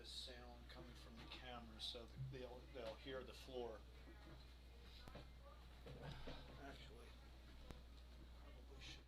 sound coming from the camera, so they'll hear the floor. Actually, probably should.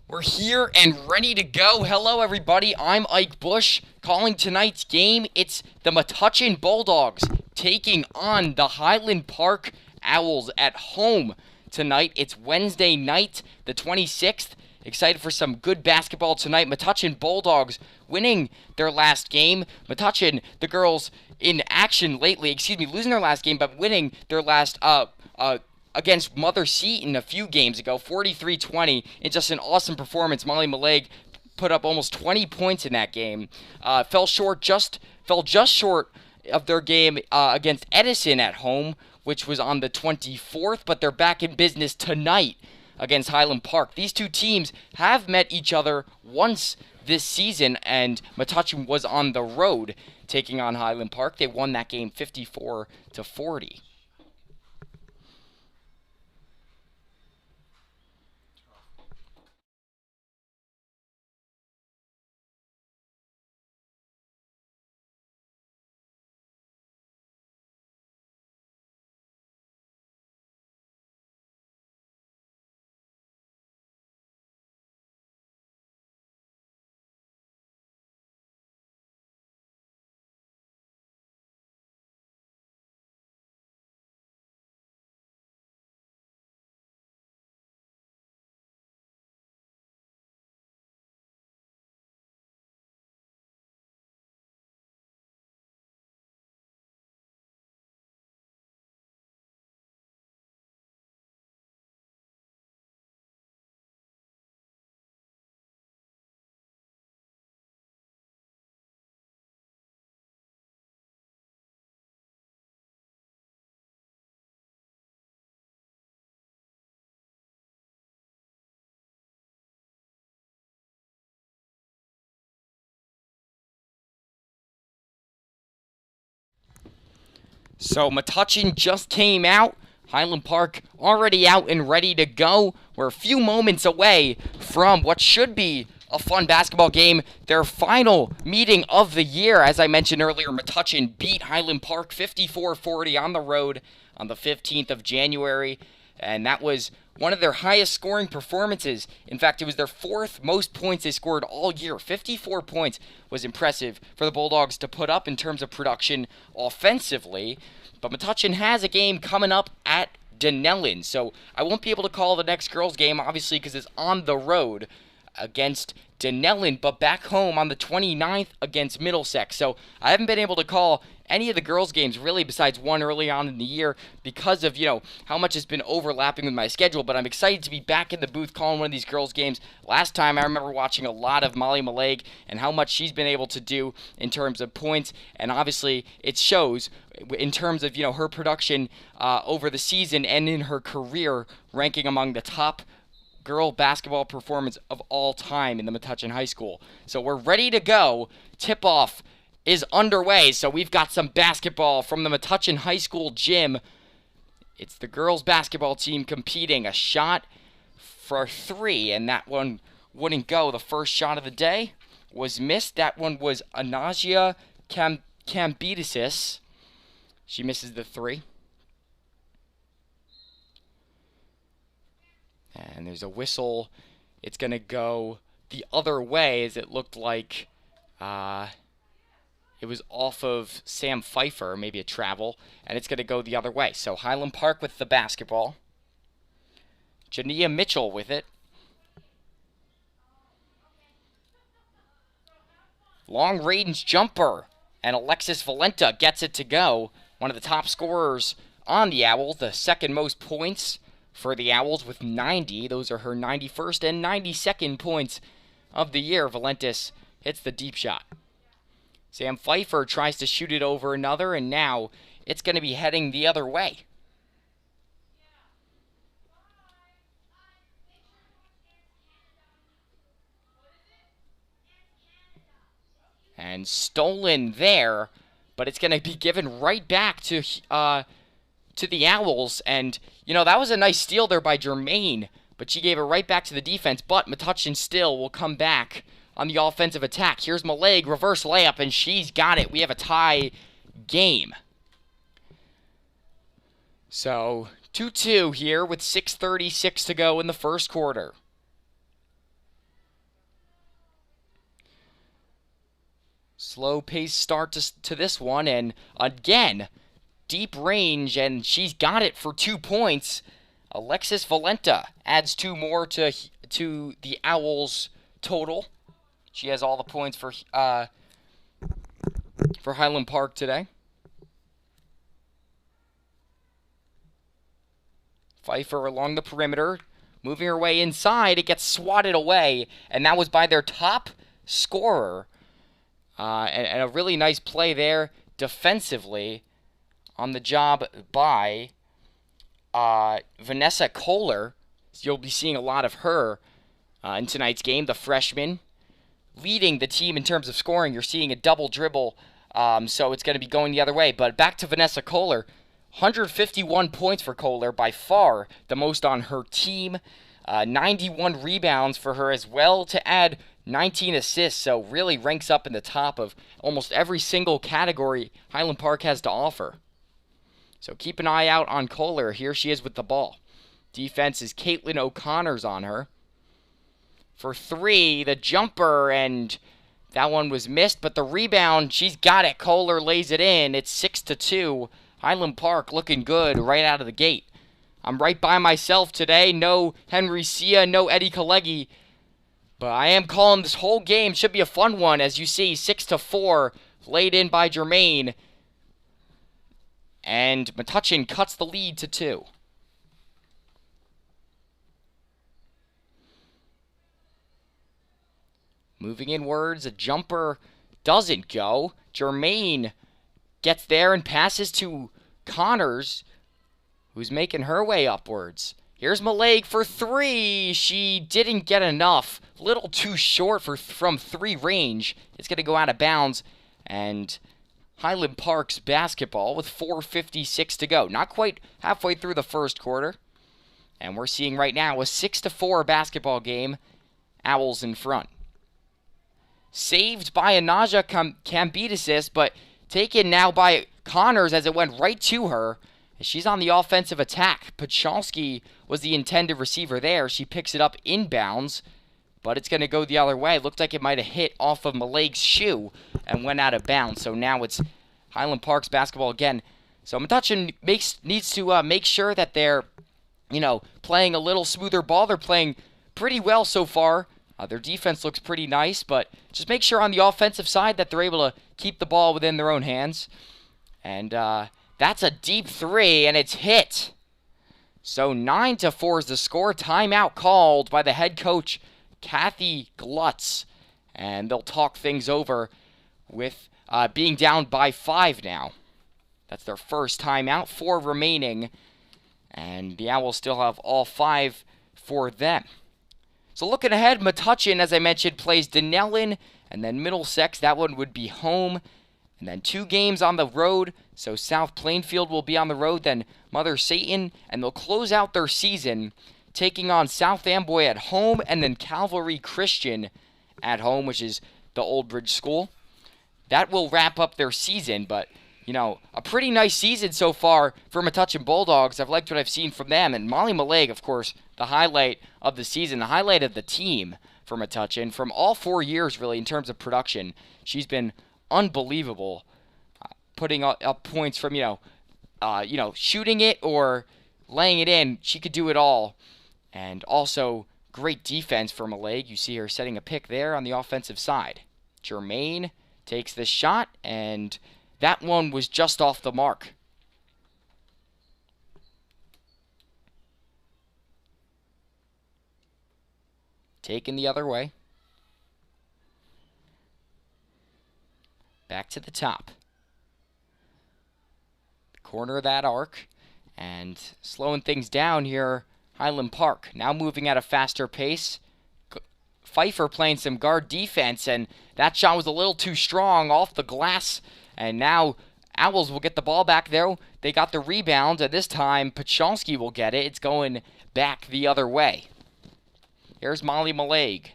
We're here and ready to go. Hello, everybody. I'm Ike Bush calling tonight's game. It's the Metuchen Bulldogs taking on the Highland Park Owls at home tonight. It's Wednesday night, the 26th. Excited for some good basketball tonight. Metuchen Bulldogs winning their last game. Metuchen, the girls in action lately, losing their last game, but winning their last against Mother Seton a few games ago, 43-20. It's just an awesome performance. Molly Maleg put up almost 20 points in that game. Fell just short of their game against Edison at home, which was on the 24th, but they're back in business tonight against Highland Park. These two teams have met each other once this season, and Metuchen was on the road taking on Highland Park. They won that game 54-40. So Metuchen just came out. Highland Park already out and ready to go. We're a few moments away from what should be a fun basketball game. Their final meeting of the year. As I mentioned earlier, Metuchen beat Highland Park 54-40 on the road on the 15th of January. And that was one of their highest scoring performances. In fact, it was their fourth most points they scored all year. 54 points was impressive for the Bulldogs to put up in terms of production offensively. But Metuchen has a game coming up at Dunellen. So I won't be able to call the next girls' game, obviously, because it's on the road against Dunellen, but back home on the 29th against Middlesex. So I haven't been able to call any of the girls' games, really, besides one early on in the year because of, how much has been overlapping with my schedule. But I'm excited to be back in the booth calling one of these girls' games. Last time, I remember watching a lot of Molly Maleg and how much she's been able to do in terms of points. And obviously, it shows in terms of, her production over the season and in her career, ranking among the top girl basketball performance of all time in the Metuchen High School. So we're ready to go. Tip-off is underway, so we've got some basketball from the Metuchen High School gym. It's the girls basketball team competing. A shot for three, and that one wouldn't go. The first shot of the day was missed. That one was Anasia Cambidisis. She misses the three. And there's a whistle. It's going to go the other way, as it looked like it was off of Sam Pfeiffer, maybe a travel, and it's going to go the other way. So Highland Park with the basketball. Jania Mitchell with it. Long range jumper, and Alexis Valenta gets it to go. One of the top scorers on the Owls, the second most points for the Owls with 90. Those are her 91st and 92nd points of the year. Valentis hits the deep shot. Sam Pfeiffer tries to shoot it over another, and now it's going to be heading the other way. And stolen there, but it's going to be given right back to the Owls. And, that was a nice steal there by Germaine, but she gave it right back to the defense. But Metuchen still will come back on the offensive attack. Here's Maleg, reverse layup, and she's got it. We have a tie game. So, 2-2 here with 6:36 to go in the first quarter. Slow pace start to this one, and again, deep range, and she's got it for 2 points. Alexis Valenta adds 2 more to the Owls' total. She has all the points for Highland Park today. Pfeiffer along the perimeter, moving her way inside. It gets swatted away, and that was by their top scorer. And a really nice play there defensively on the job by Vanessa Kohler. So you'll be seeing a lot of her in tonight's game. The freshman leading the team in terms of scoring. You're seeing a double dribble, so it's going to be going the other way. But back to Vanessa Kohler. 151 points for Kohler, by far the most on her team. 91 rebounds for her as well, to add 19 assists, so really ranks up in the top of almost every single category Highland Park has to offer. So keep an eye out on Kohler. Here she is with the ball. Defense is Caitlin O'Connor's on her. For three, the jumper, and that one was missed, but the rebound, she's got it. Kohler lays it in. It's 6-2. Highland Park looking good right out of the gate. I'm right by myself today. No Henry Sia, no Eddie Kalegi. But I am calling this whole game. Should be a fun one. As you see, 6-4 laid in by Germaine. And Metuchen cuts the lead to 2. Moving inwards, a jumper doesn't go. Germaine gets there and passes to Connors, who's making her way upwards. Here's Maleg for three. She didn't get enough. Little too short from 3 range. It's going to go out of bounds. And Highland Park's basketball with 4:56 to go. Not quite halfway through the first quarter. And we're seeing right now a 6-4 basketball game. Owls in front. Saved by a Naja Cambide assist, but taken now by Connors as it went right to her. She's on the offensive attack. Pachalski was the intended receiver there. She picks it up inbounds, but it's going to go the other way. Looked like it might have hit off of Maleg's shoe and went out of bounds. So now it's Highland Park's basketball again. So Metuchen needs to make sure that they're, playing a little smoother ball. They're playing pretty well so far. Their defense looks pretty nice, but just make sure on the offensive side that they're able to keep the ball within their own hands. And that's a deep three, and it's hit. So 9-4 is the score. Timeout called by the head coach, Kathy Glutz. And they'll talk things over with being down by 5 now. That's their first timeout. 4 remaining. And the Owls still have all 5 for them. So looking ahead, Metuchen, as I mentioned, plays Dunellen, and then Middlesex. That one would be home. And then 2 games on the road. So South Plainfield will be on the road, then Mother Satan. And they'll close out their season taking on South Amboy at home, and then Calvary Christian at home, which is the Old Bridge School. That will wrap up their season, but a pretty nice season so far for Metuchen Bulldogs. I've liked what I've seen from them. And Molly Maleg, of course, the highlight of the season, the highlight of the team for Metuchen from all 4 years, really, in terms of production. She's been unbelievable, putting up points from, shooting it or laying it in. She could do it all. And also, great defense for Maleg. You see her setting a pick there on the offensive side. Jermaine takes the shot, and that one was just off the mark. Taken the other way. Back to the top. Corner of that arc. And slowing things down here, Highland Park. Now moving at a faster pace. Pfeiffer playing some guard defense, and that shot was a little too strong off the glass. And now Owls will get the ball back there. They got the rebound, and this time Pachalski will get it. It's going back the other way. Here's Molly Maleg.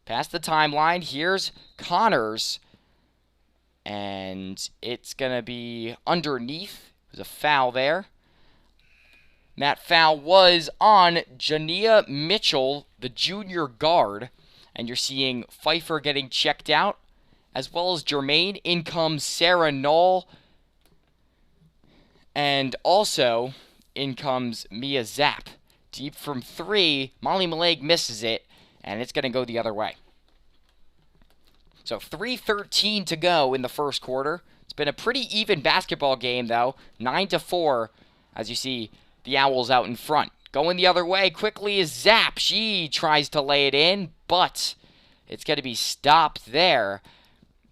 Past the timeline. Here's Connors. And it's going to be underneath. There's a foul there. And that foul was on Jania Mitchell, the junior guard. And you're seeing Pfeiffer getting checked out, as well as Jermaine. In comes Sarah Knoll. And also, in comes Mia Zapp. Deep from 3, Molly Maleg misses it, and it's going to go the other way. So 3:13 to go in the first quarter. It's been a pretty even basketball game, though. 9-4, as you see the Owls out in front. Going the other way quickly is Zapp. She tries to lay it in, but it's going to be stopped there.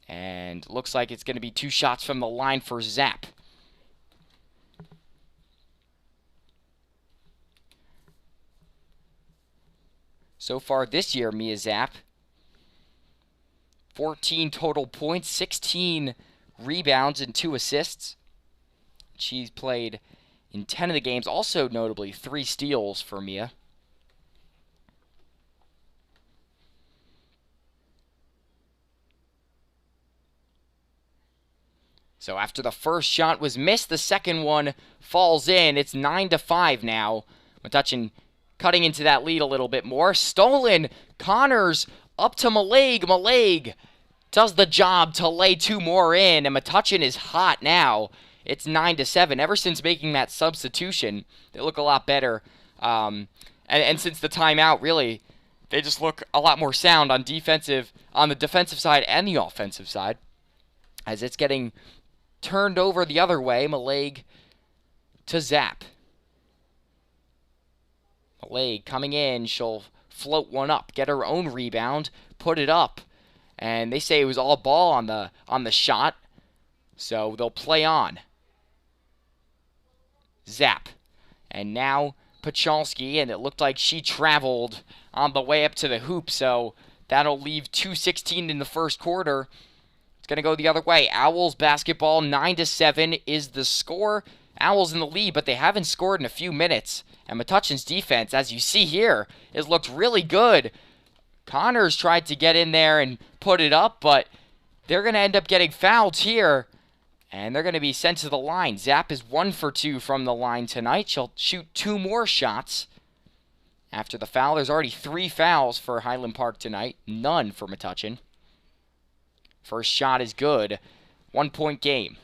And looks like it's going to be 2 shots from the line for Zapp. So far this year, Mia Zapp, 14 total points, 16 rebounds, and 2 assists. She's played in 10 of the games. Also, notably, 3 steals for Mia. So after the first shot was missed, the second one falls in. It's 9-5 now. Metuchen cutting into that lead a little bit more. Stolen. Connors up to Maleg. Maleg does the job to lay 2 more in. And Metuchen is hot now. It's 9-7. Ever since making that substitution, they look a lot better. And since the timeout, really, they just look a lot more sound on the defensive side and the offensive side. As it's getting turned over the other way. Maleg to Zapp. Maleg coming in, she'll float one up, get her own rebound, put it up, and they say it was all ball on the shot, so they'll play on. Zapp, and now Pachalski, and it looked like she traveled on the way up to the hoop, so that'll leave 2:16 in the first quarter. It's going to go the other way. Owls basketball, 9-7 is the score. Owls in the lead, but they haven't scored in a few minutes. And Metuchen's defense, as you see here, has looked really good. Connors tried to get in there and put it up, but they're going to end up getting fouled here. And they're going to be sent to the line. Zap is 1 for 2 from the line tonight. She'll shoot 2 more shots after the foul. There's already 3 fouls for Highland Park tonight. None for Metuchen. First shot is good. 1-point game.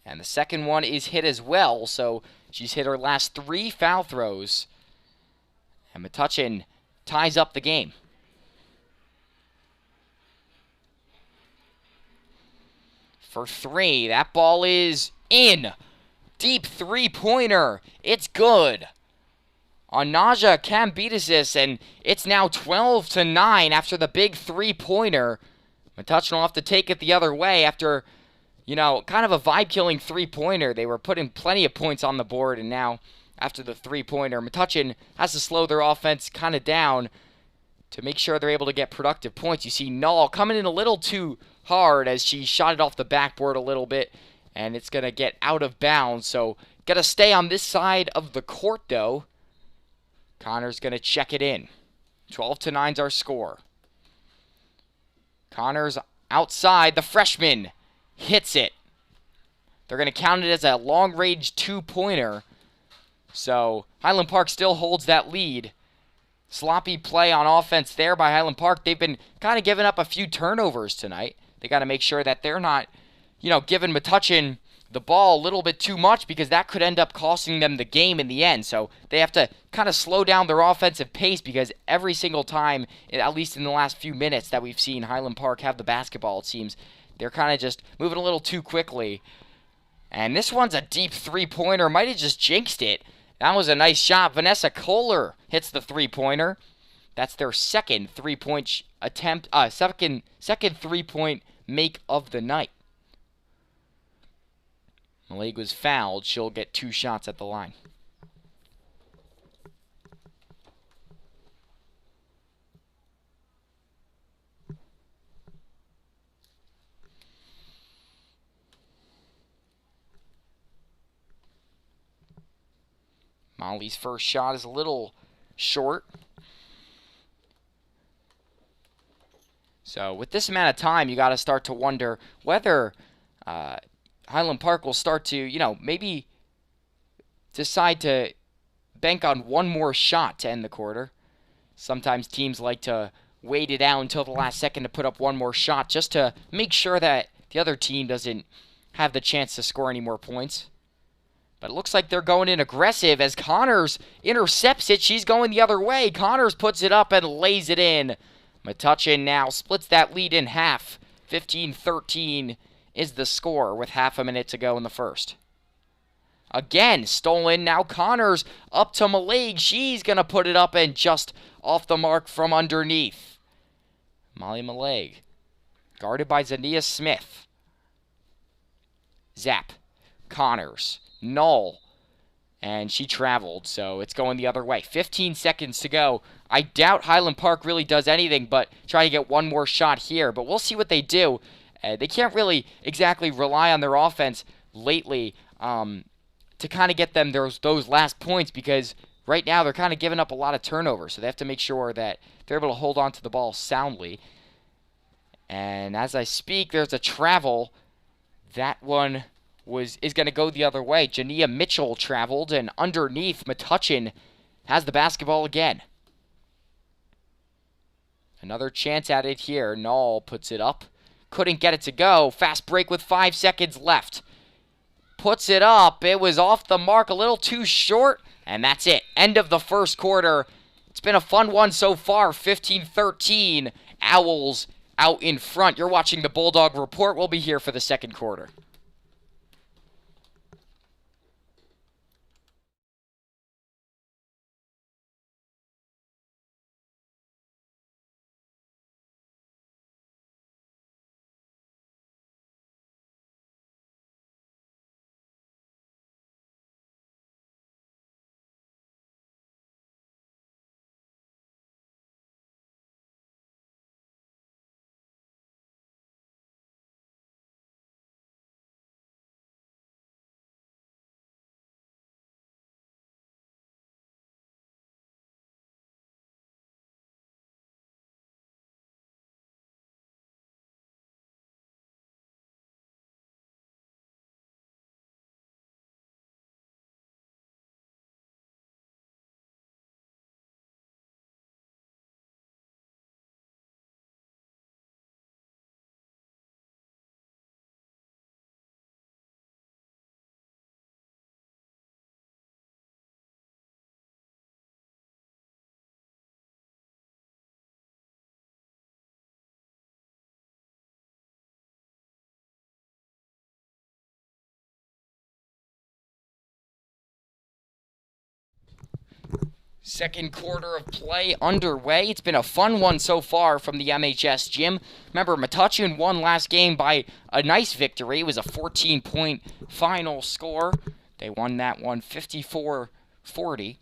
And the second one is hit as well, so she's hit her last 3 foul throws. And Metuchen ties up the game. For 3, that ball is in. Deep 3-pointer. It's good. Anaja Cambidesis, and it's now 12-9 after the big 3-pointer. Metuchen will have to take it the other way after, kind of a vibe-killing 3-pointer. They were putting plenty of points on the board, and now, after the 3-pointer, Metuchen has to slow their offense kind of down to make sure they're able to get productive points. You see Null coming in a little too hard as she shot it off the backboard a little bit, and it's going to get out of bounds. So, got to stay on this side of the court, though. Connor's going to check it in. 12-9's our score. Connor's outside. The freshman hits it. They're going to count it as a long-range 2-pointer. So, Highland Park still holds that lead. Sloppy play on offense there by Highland Park. They've been kind of giving up a few turnovers tonight. They got to make sure that they're not, giving Metuchen the ball a little bit too much, because that could end up costing them the game in the end. So they have to kind of slow down their offensive pace, because every single time, at least in the last few minutes that we've seen Highland Park have the basketball, it seems they're kind of just moving a little too quickly. And this one's a deep 3-pointer. Might have just jinxed it. That was a nice shot. Vanessa Kohler hits the 3-pointer. That's their second 3-point attempt, second 3-point make of the night. Maleg was fouled. She'll get 2 shots at the line. Molly's first shot is a little short. So with this amount of time, you got to start to wonder whether Highland Park will start to, maybe decide to bank on one more shot to end the quarter. Sometimes teams like to wait it out until the last second to put up one more shot, just to make sure that the other team doesn't have the chance to score any more points. But it looks like they're going in aggressive as Connors intercepts it. She's going the other way. Connors puts it up and lays it in. Metuchen now splits that lead in half. 15-13 is the score with half a minute to go in the first. Again, stolen. Now Connors up to Maleg. She's going to put it up and just off the mark from underneath. Molly Maleg, guarded by Zania Smith. Zap. Connors. Null. And she traveled, so it's going the other way. 15 seconds to go. I doubt Highland Park really does anything but try to get one more shot here, but we'll see what they do. They can't really exactly rely on their offense lately to kind of get them those last points, because right now they're kind of giving up a lot of turnovers, so they have to make sure that they're able to hold on to the ball soundly. And as I speak, there's a travel. That one is going to go the other way. Jania Mitchell traveled, and underneath, Metuchen has the basketball again. Another chance at it here. Null puts it up. Couldn't get it to go. Fast break with 5 seconds left. Puts it up. It was off the mark, a little too short, and that's it. End of the first quarter. It's been a fun one so far. 15-13. Owls out in front. You're watching the Bulldog Report. We'll be here for the second quarter. Second quarter of play underway. It's been a fun one so far from the MHS gym. Remember, Metuchen won last game by a nice victory. It was a 14-point final score. They won that one 54-40.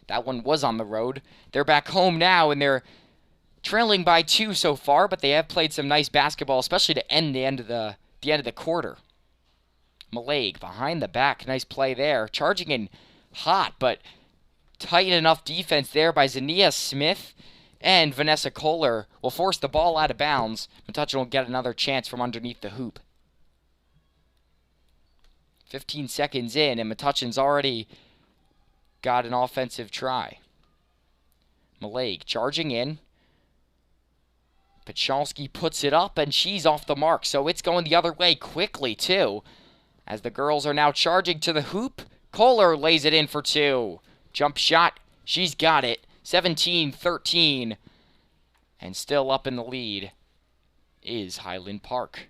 That one was on the road. They're back home now, and they're trailing by 2 so far, but they have played some nice basketball, especially to end the end of the quarter. Maleg behind the back. Nice play there. Charging in hot, but tight enough defense there by Zania Smith, and Vanessa Kohler will force the ball out of bounds. Metuchen will get another chance from underneath the hoop. 15 seconds in, and Metuchen's already got an offensive try. Maleg charging in. Pachalski puts it up, and she's off the mark, so it's going the other way quickly, too. As the girls are now charging to the hoop, Kohler lays it in for 2. Jump shot, she's got it. 17-13. And still up in the lead is Highland Park.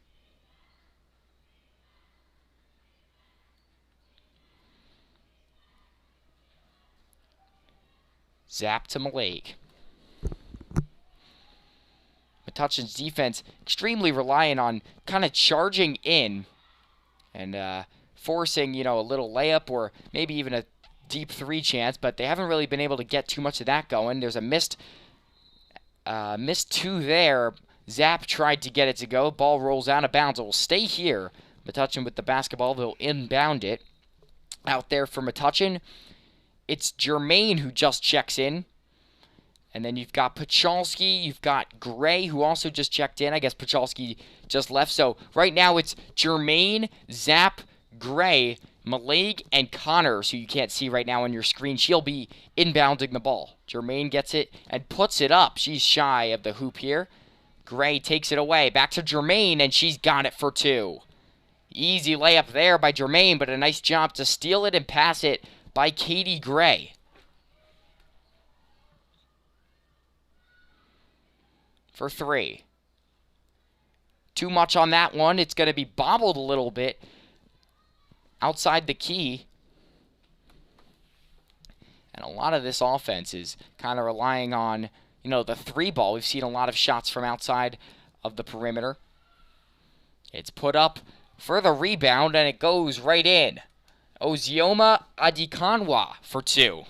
Zap to Maleg. Metuchen's defense extremely reliant on kind of charging in and forcing, a little layup or maybe even a deep 3 chance, but they haven't really been able to get too much of that going. There's a missed 2 there. Zap tried to get it to go. Ball rolls out of bounds. It will stay here. Metuchen with the basketball. They'll inbound it. Out there for Metuchen, it's Germain who just checks in. And then you've got Pachalski, you've got Gray, who also just checked in. I guess Pachalski just left. So right now it's Germain, Zap, Gray, Maleg, and Connors, who you can't see right now on your screen. She'll be inbounding the ball. Germain gets it and puts it up. She's shy of the hoop here. Gray takes it away. Back to Germain, and she's got it for 2. Easy layup there by Germain, but a nice job to steal it and pass it by Katie Gray. For 3. Too much on that one. It's going to be bobbled a little bit outside the key. And a lot of this offense is kind of relying on, the 3 ball. We've seen a lot of shots from outside of the perimeter. It's put up for the rebound, and it goes right in. Ozioma Adikanwa for 2.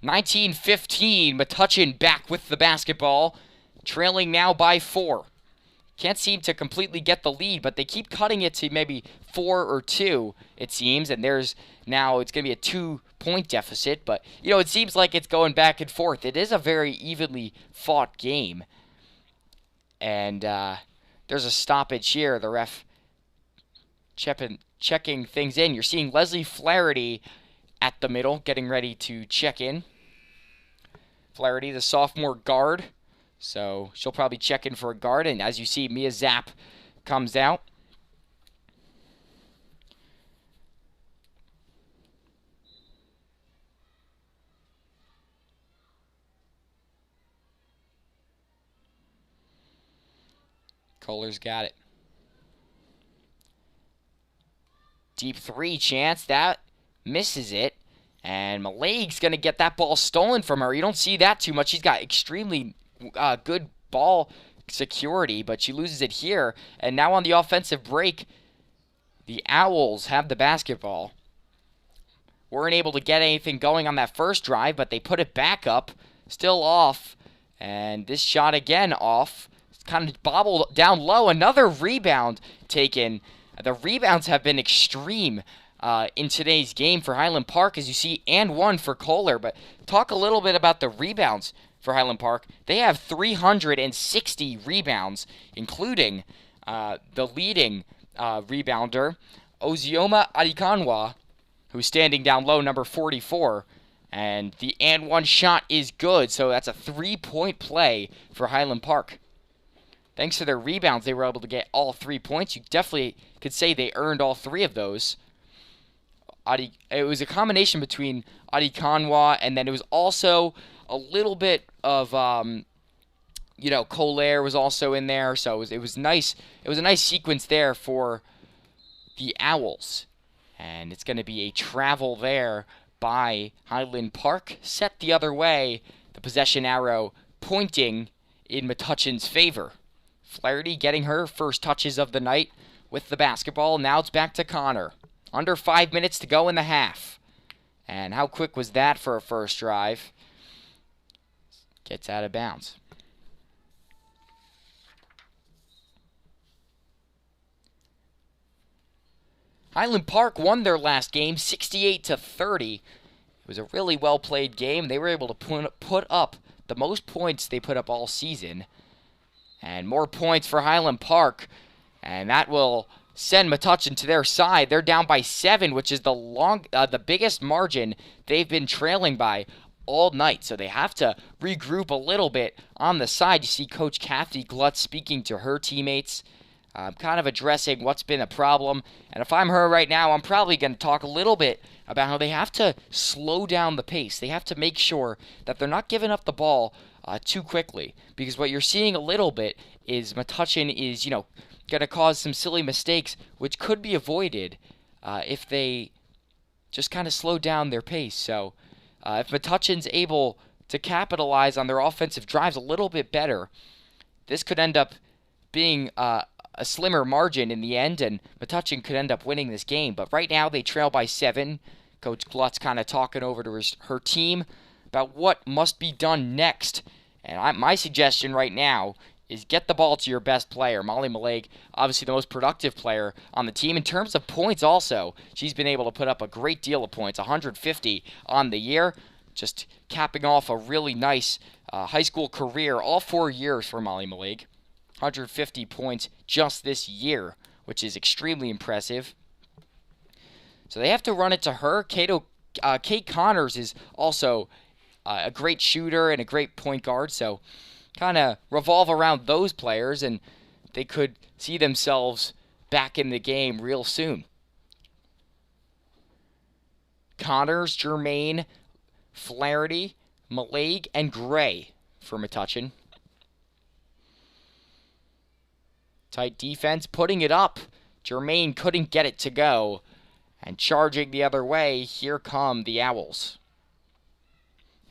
19-15, Metuchen back with the basketball. Trailing now by 4. Can't seem to completely get the lead, but they keep cutting it to maybe 4 or 2, it seems. And there's now, it's going to be a 2-point deficit. But, it seems like it's going back and forth. It is a very evenly fought game. And there's a stoppage here. The ref checking things in. You're seeing Leslie Flaherty at the middle, getting ready to check in. Flaherty, the sophomore guard. So she'll probably check in for a guard. And as you see, Mia Zap comes out. Kohler's got it. Deep 3 chance. That misses it. And Maleg's going to get that ball stolen from her. You don't see that too much. She's got extremely good ball security, but she loses it here. And now on the offensive break, the Owls have the basketball. Weren't able to get anything going on that first drive, but they put it back up. Still off. And this shot again off. It's kind of bobbled down low. Another rebound taken. The rebounds have been extreme in today's game for Highland Park, as you see, and 1 for Kohler. But talk a little bit about the rebounds for Highland Park. They have 360 rebounds, including the leading rebounder, Ozioma Adikanwa, who's standing down low, number 44. And the and 1 shot is good, so that's a 3-point play for Highland Park. Thanks to their rebounds, they were able to get all 3 points. You definitely could say they earned all 3 of those. It was a combination between Adikanwa, and then it was also a little bit of, Kohler was also in there. So it was nice. It was a nice sequence there for the Owls. And it's going to be a travel there by Highland Park, set the other way, the possession arrow pointing in Metuchen's favor. Flaherty getting her first touches of the night with the basketball. Now it's back to Connor. Under 5 minutes to go in the half. And how quick was that for a first drive? Gets out of bounds. Highland Park won their last game 68-30. It was a really well-played game. They were able to put up the most points they put up all season. And more points for Highland Park. And that will send Metuchen to their side. They're down by 7, which is the biggest margin they've been trailing by all night. So they have to regroup a little bit on the side. You see Coach Kathy Glutz speaking to her teammates, kind of addressing what's been a problem. And if I'm her right now, I'm probably going to talk a little bit about how they have to slow down the pace. They have to make sure that they're not giving up the ball too quickly. Because what you're seeing a little bit is Metuchen is, going to cause some silly mistakes, which could be avoided if they just kind of slow down their pace. So if Metuchen's able to capitalize on their offensive drives a little bit better, this could end up being a slimmer margin in the end, and Metuchen could end up winning this game. But right now they trail by 7. Coach Glutz kind of talking over to her team about what must be done next. And my suggestion right now is get the ball to your best player. Molly Maleg, obviously the most productive player on the team. In terms of points also, she's been able to put up a great deal of points, 150 on the year, just capping off a really nice high school career, all 4 years for Molly Maleg. 150 points just this year, which is extremely impressive. So they have to run it to her. Kate Connors is also a great shooter and a great point guard, so kind of revolve around those players, and they could see themselves back in the game real soon. Connors, Germain, Flaherty, Maleg, and Gray for Metuchen. Tight defense, putting it up. Germain couldn't get it to go. And charging the other way, here come the Owls.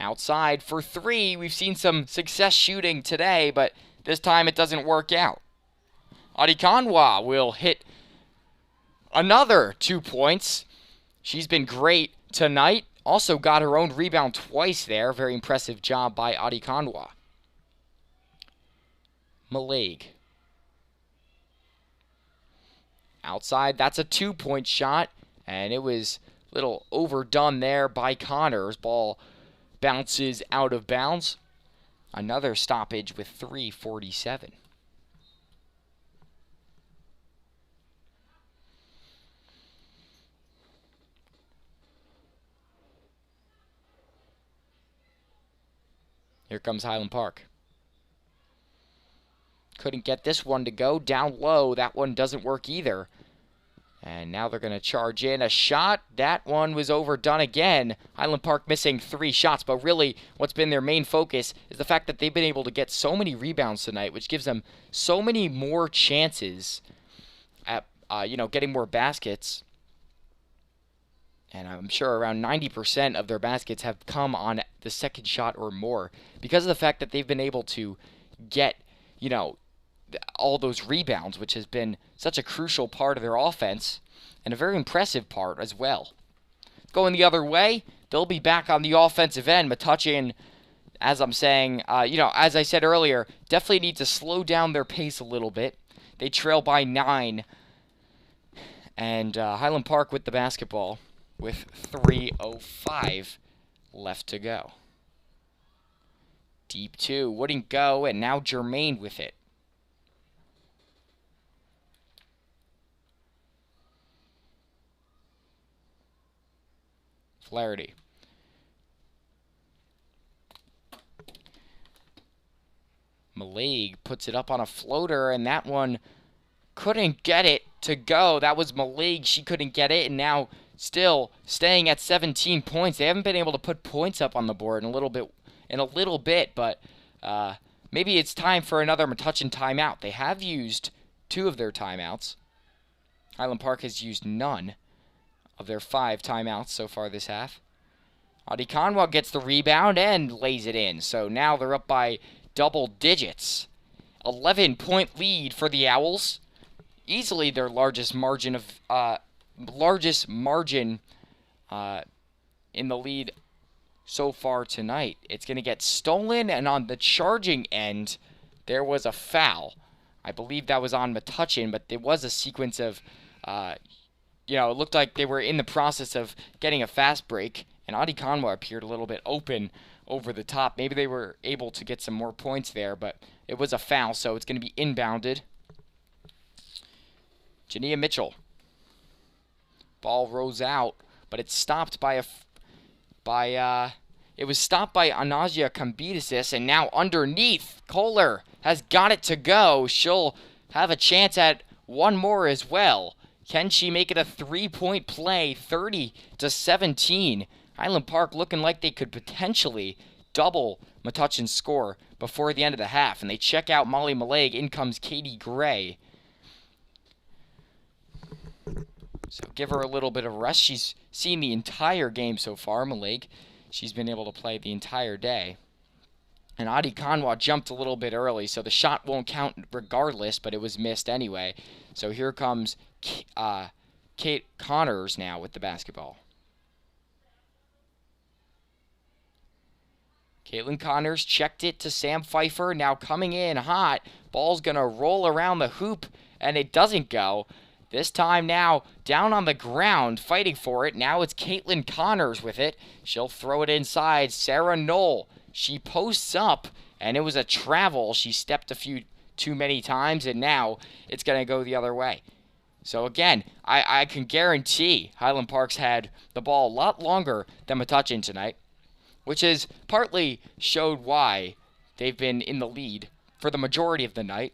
Outside for 3. We've seen some success shooting today, but this time it doesn't work out. Adikanwa will hit another 2 points. She's been great tonight. Also got her own rebound twice there. Very impressive job by Adikanwa. Maleg. Outside, that's a 2-point shot, and it was a little overdone there by Connors. Ball bounces out of bounds. Another stoppage with 3:47. Here comes Highland Park. Couldn't get this one to go. Down low, that one doesn't work either. And now they're going to charge in a shot. That one was overdone again. Highland Park missing 3 shots, but really what's been their main focus is the fact that they've been able to get so many rebounds tonight, which gives them so many more chances at getting more baskets. And I'm sure around 90% of their baskets have come on the second shot or more because of the fact that they've been able to get, all those rebounds, which has been such a crucial part of their offense and a very impressive part as well. Going the other way, they'll be back on the offensive end. Metuchen, as I'm saying, as I said earlier, definitely need to slow down their pace a little bit. They trail by 9. And Highland Park with the basketball with 3:05 left to go. Deep 2, wouldn't go, and now Germain with it. Flaherty. Maleg puts it up on a floater, and that one couldn't get it to go. That was Maleg. She couldn't get it, and now still staying at 17 points. They haven't been able to put points up on the board in a little bit, but maybe it's time for another Metuchen timeout. They have used 2 of their timeouts. Highland Park has used none of their 5 timeouts so far this half. Adikanwa gets the rebound and lays it in. So now they're up by double digits. 11-point lead for the Owls. Easily their largest margin in the lead so far tonight. It's going to get stolen, and on the charging end, there was a foul. I believe that was on Metuchen, but there was a sequence of, it looked like they were in the process of getting a fast break, and Adikanwa appeared a little bit open over the top. Maybe they were able to get some more points there, but it was a foul, so it's going to be inbounded. Jania Mitchell. Ball rolls out, but it's stopped by it was stopped by Anasia Kambidisis, and now underneath, Kohler has got it to go. She'll have a chance at one more as well. Can she make it a 3-point play, 30-17? Highland Park looking like they could potentially double Metuchen's score before the end of the half, and they check out Molly Maleg. In comes Katie Gray. So give her a little bit of rest. She's seen the entire game so far, Maleg. She's been able to play the entire day. And Adikanwa jumped a little bit early, so the shot won't count regardless, but it was missed anyway. So here comes Kate Connors now with the basketball. Caitlin Connors checked it to Sam Pfeiffer. Now coming in hot. Ball's going to roll around the hoop, and it doesn't go. This time now down on the ground fighting for it. Now it's Caitlin Connors with it. She'll throw it inside. Sarah Knoll. She posts up, and it was a travel. She stepped a few too many times, and now it's going to go the other way. So again, I can guarantee Highland Park's had the ball a lot longer than Metuchen tonight, which is partly showed why they've been in the lead for the majority of the night.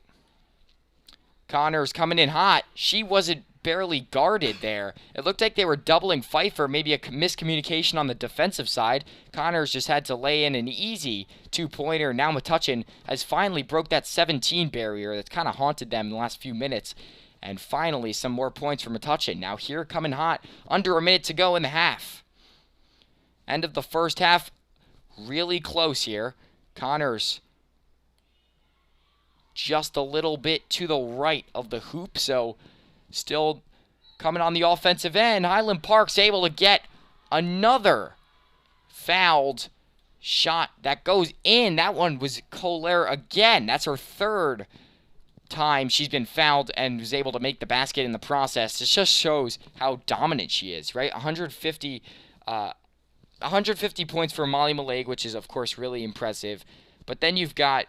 Connors coming in hot. She wasn't barely guarded there. It looked like they were doubling Pfeiffer, maybe a miscommunication on the defensive side. Connors just had to lay in an easy two-pointer. Now Metuchen has finally broke that 17 barrier that's kind of haunted them in the last few minutes. And finally, some more points for Metuchen. Now here coming hot. Under a minute to go in the half. End of the first half. Really close here. Connors just a little bit to the right of the hoop, so still coming on the offensive end. Highland Park's able to get another fouled shot that goes in. That one was Kohler again. That's her third time she's been fouled and was able to make the basket in the process. It just shows how dominant she is, right? 150 points for Molly Maleg, which is, of course, really impressive. But then you've got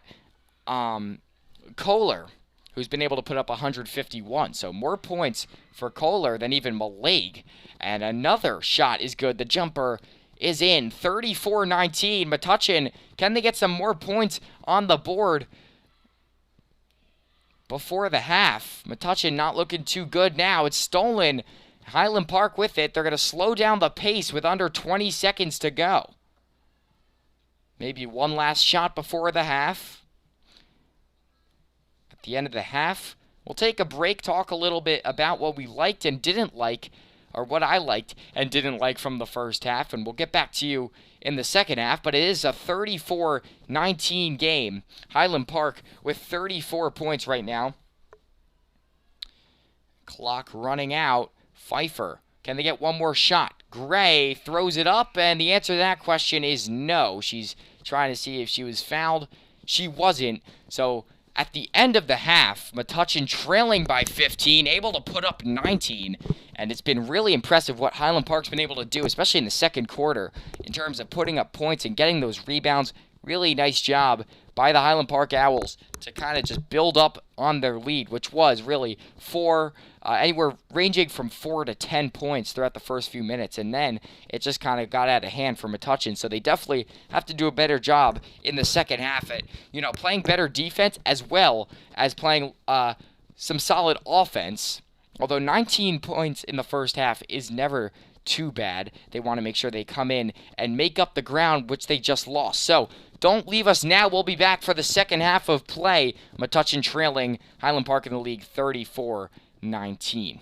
Kohler, who's been able to put up 151. So more points for Kohler than even Maleg. And another shot is good. The jumper is in. 34-19. Metuchen, can they get some more points on the board before the half? Metuchen not looking too good now. It's stolen. Highland Park with it. They're going to slow down the pace with under 20 seconds to go. Maybe one last shot before the half. At the end of the half, we'll take a break, talk a little bit about what we liked and didn't like, or what I liked and didn't like from the first half, and we'll get back to you in the second half. But it is a 34-19 game. Highland Park with 34 points right now. Clock running out. Pfeiffer, can they get one more shot? Gray throws it up, and the answer to that question is no. She's trying to see if she was fouled. She wasn't, so at the end of the half, Metuchen trailing by 15, able to put up 19, and it's been really impressive what Highland Park's been able to do, especially in the second quarter, in terms of putting up points and getting those rebounds. Really nice job by the Highland Park Owls to kind of just build up on their lead, which was really anywhere ranging from 4 to 10 points throughout the first few minutes, and then it just kind of got out of hand for Metuchen. So they definitely have to do a better job in the second half at playing better defense as well as playing some solid offense. Although 19 points in the first half is never too bad. They want to make sure they come in and make up the ground which they just lost. So don't leave us now. We'll be back for the second half of play. Metuchen trailing Highland Park in the league 34-19.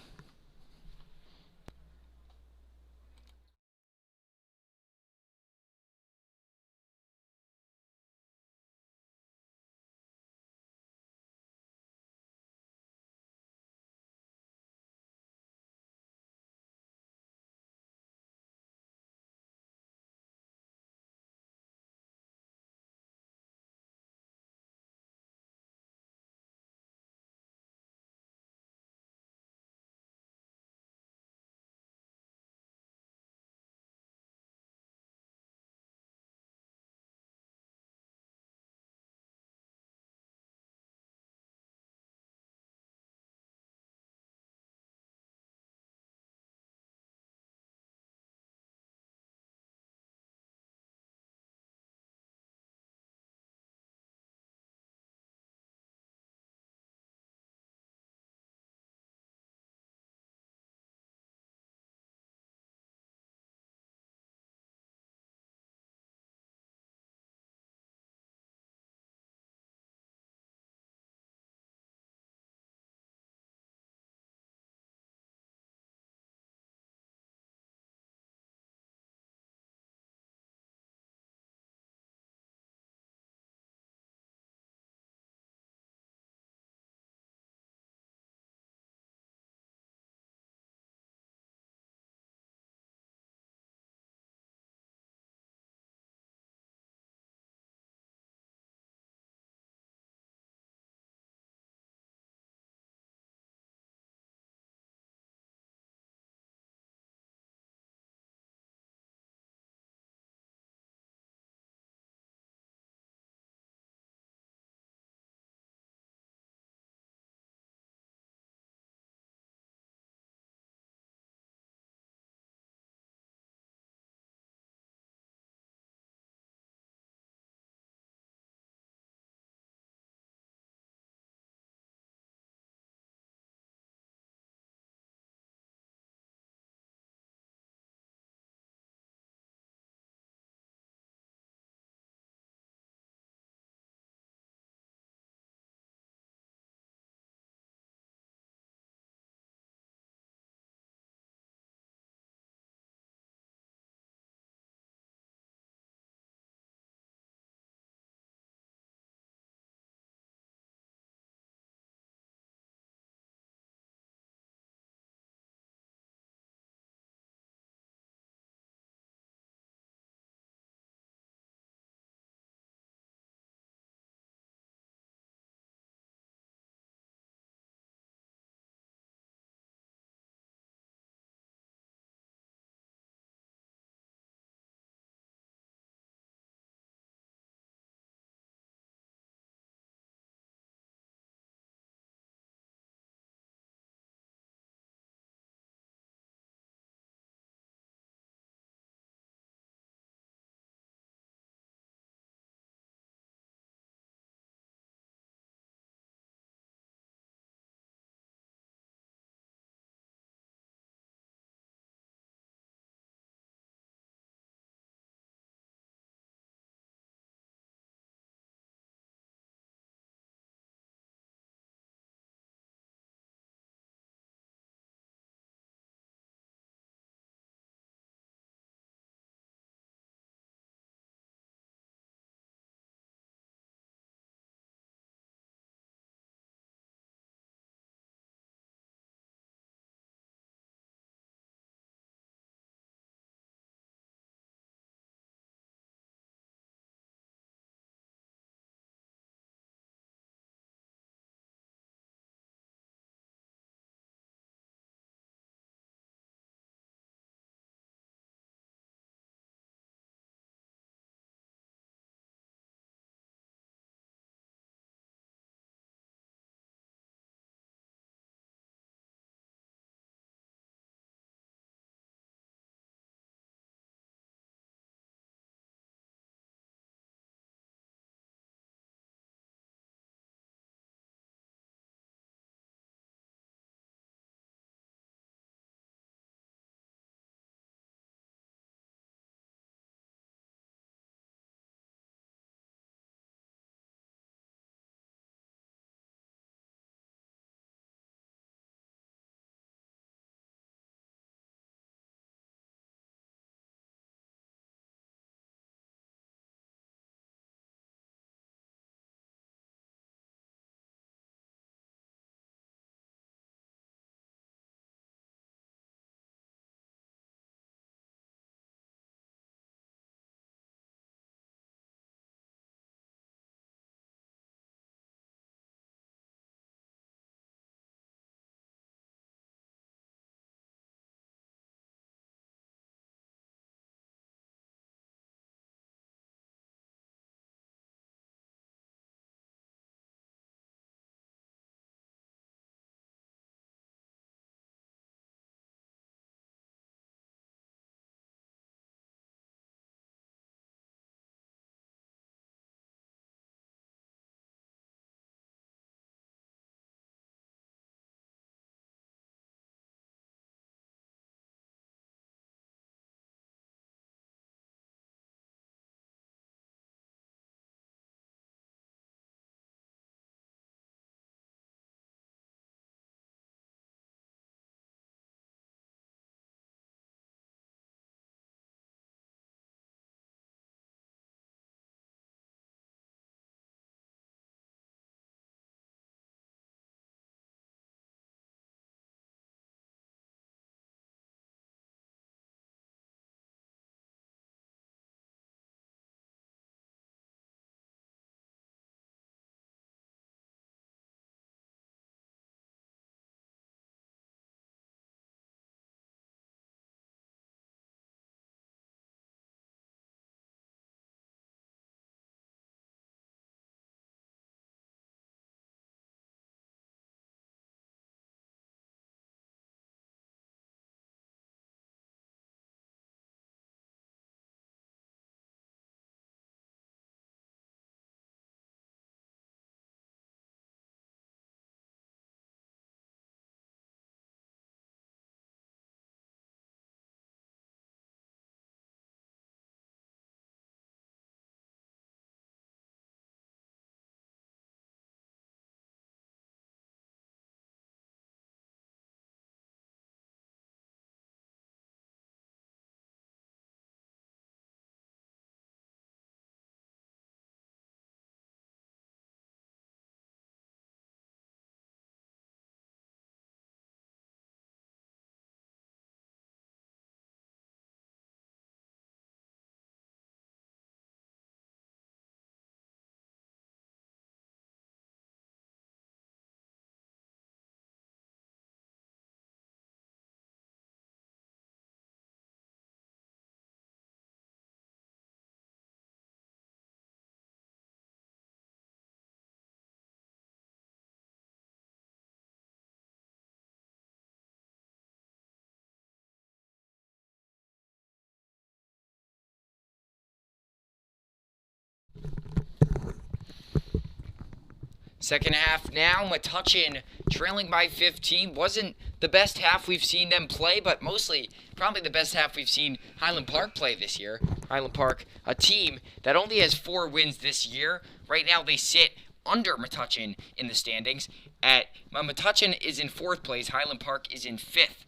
Second half now, Metuchen trailing by 15. Wasn't the best half we've seen them play, but mostly probably the best half we've seen Highland Park play this year. Highland Park, a team that only has 4 wins this year. Right now they sit under Metuchen in the standings. Metuchen is in 4th place. Highland Park is in 5th.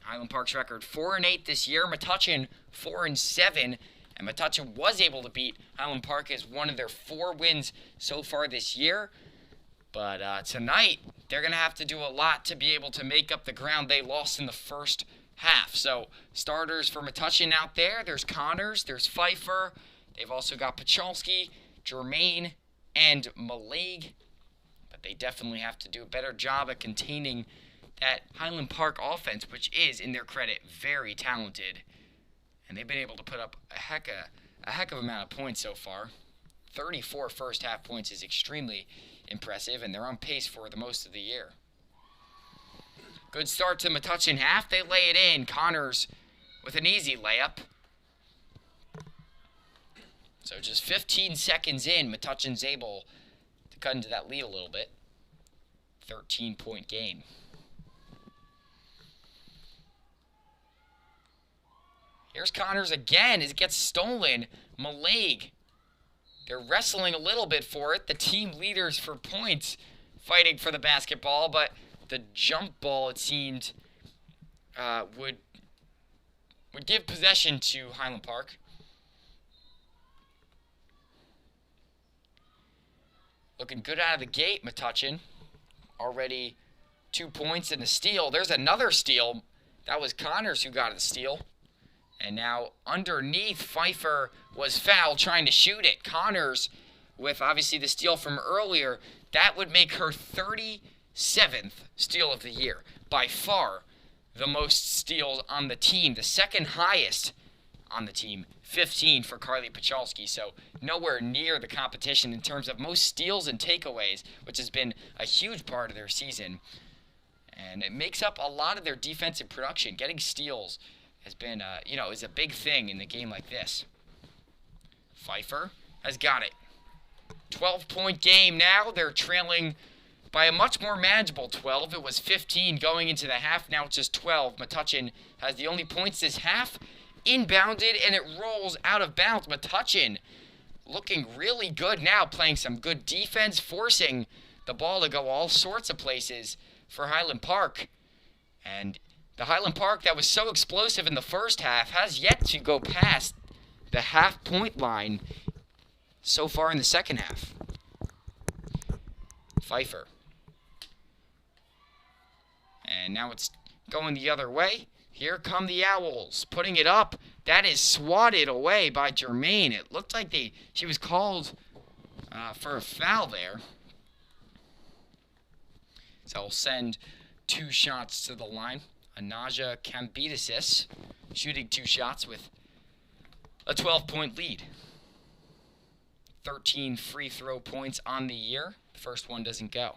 Highland Park's record 4-8 this year. Metuchen 4-7. And Metuchen was able to beat Highland Park as one of their 4 wins so far this year. But tonight, they're going to have to do a lot to be able to make up the ground they lost in the first half. So, starters for Metuchen out there. There's Connors, there's Pfeiffer. They've also got Pachalski, Germain, and Malig. But they definitely have to do a better job at containing that Highland Park offense, which is, in their credit, very talented. And they've been able to put up a heck of amount of points so far. 34 first half points is extremely impressive, and they're on pace for the most of the year. Good start to Metuchen half. They lay it in. Connors with an easy layup. So just 15 seconds in, Metuchen's able to cut into that lead a little bit. 13-point game. Here's Connors again as it gets stolen. Malig. They're wrestling a little bit for it. The team leaders for points fighting for the basketball, but the jump ball, it seemed, would give possession to Highland Park. Looking good out of the gate, Metuchen. Already 2 points and a steal. There's another steal. That was Connors who got the steal. And now underneath, Pfeiffer was fouled trying to shoot it. Connors, with obviously the steal from earlier, that would make her 37th steal of the year. By far the most steals on the team. The second highest on the team. 15 for Carly Pachalski. So nowhere near the competition in terms of most steals and takeaways, which has been a huge part of their season. And it makes up a lot of their defensive production. Getting steals has been, is a big thing in a game like this. Pfeiffer has got it. 12-point game now. They're trailing by a much more manageable 12. It was 15 going into the half. Now it's just 12. Metuchen has the only points this half. Inbounded, and it rolls out of bounds. Metuchen looking really good now, playing some good defense, forcing the ball to go all sorts of places for Highland Park. And the Highland Park that was so explosive in the first half has yet to go past the half-point line so far in the second half. Pfeiffer. And now it's going the other way. Here come the Owls, putting it up. That is swatted away by Germain. It looked like she was called for a foul there. So we'll send 2 shots to the line. Anaja Kambidisis shooting 2 shots with a 12-point lead. 13 free throw points on the year. The first one doesn't go.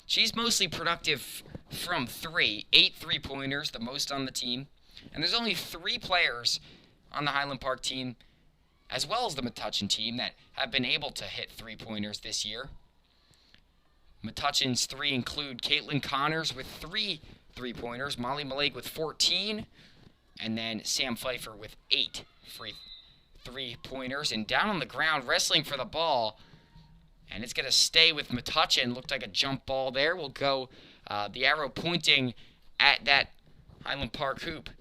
She's mostly productive from 3. 8 3-pointers, the most on the team. And there's only 3 players on the Highland Park team, as well as the Metuchen team, that have been able to hit 3-pointers this year. Metuchen's 3 include Caitlin Connors with 3 3-pointers, Molly Malig with 14, and then Sam Pfeiffer with 8 free 3-pointers. And down on the ground, wrestling for the ball, and it's going to stay with Metuchen. Looked like a jump ball there. Will go the arrow pointing at that Highland Park hoop.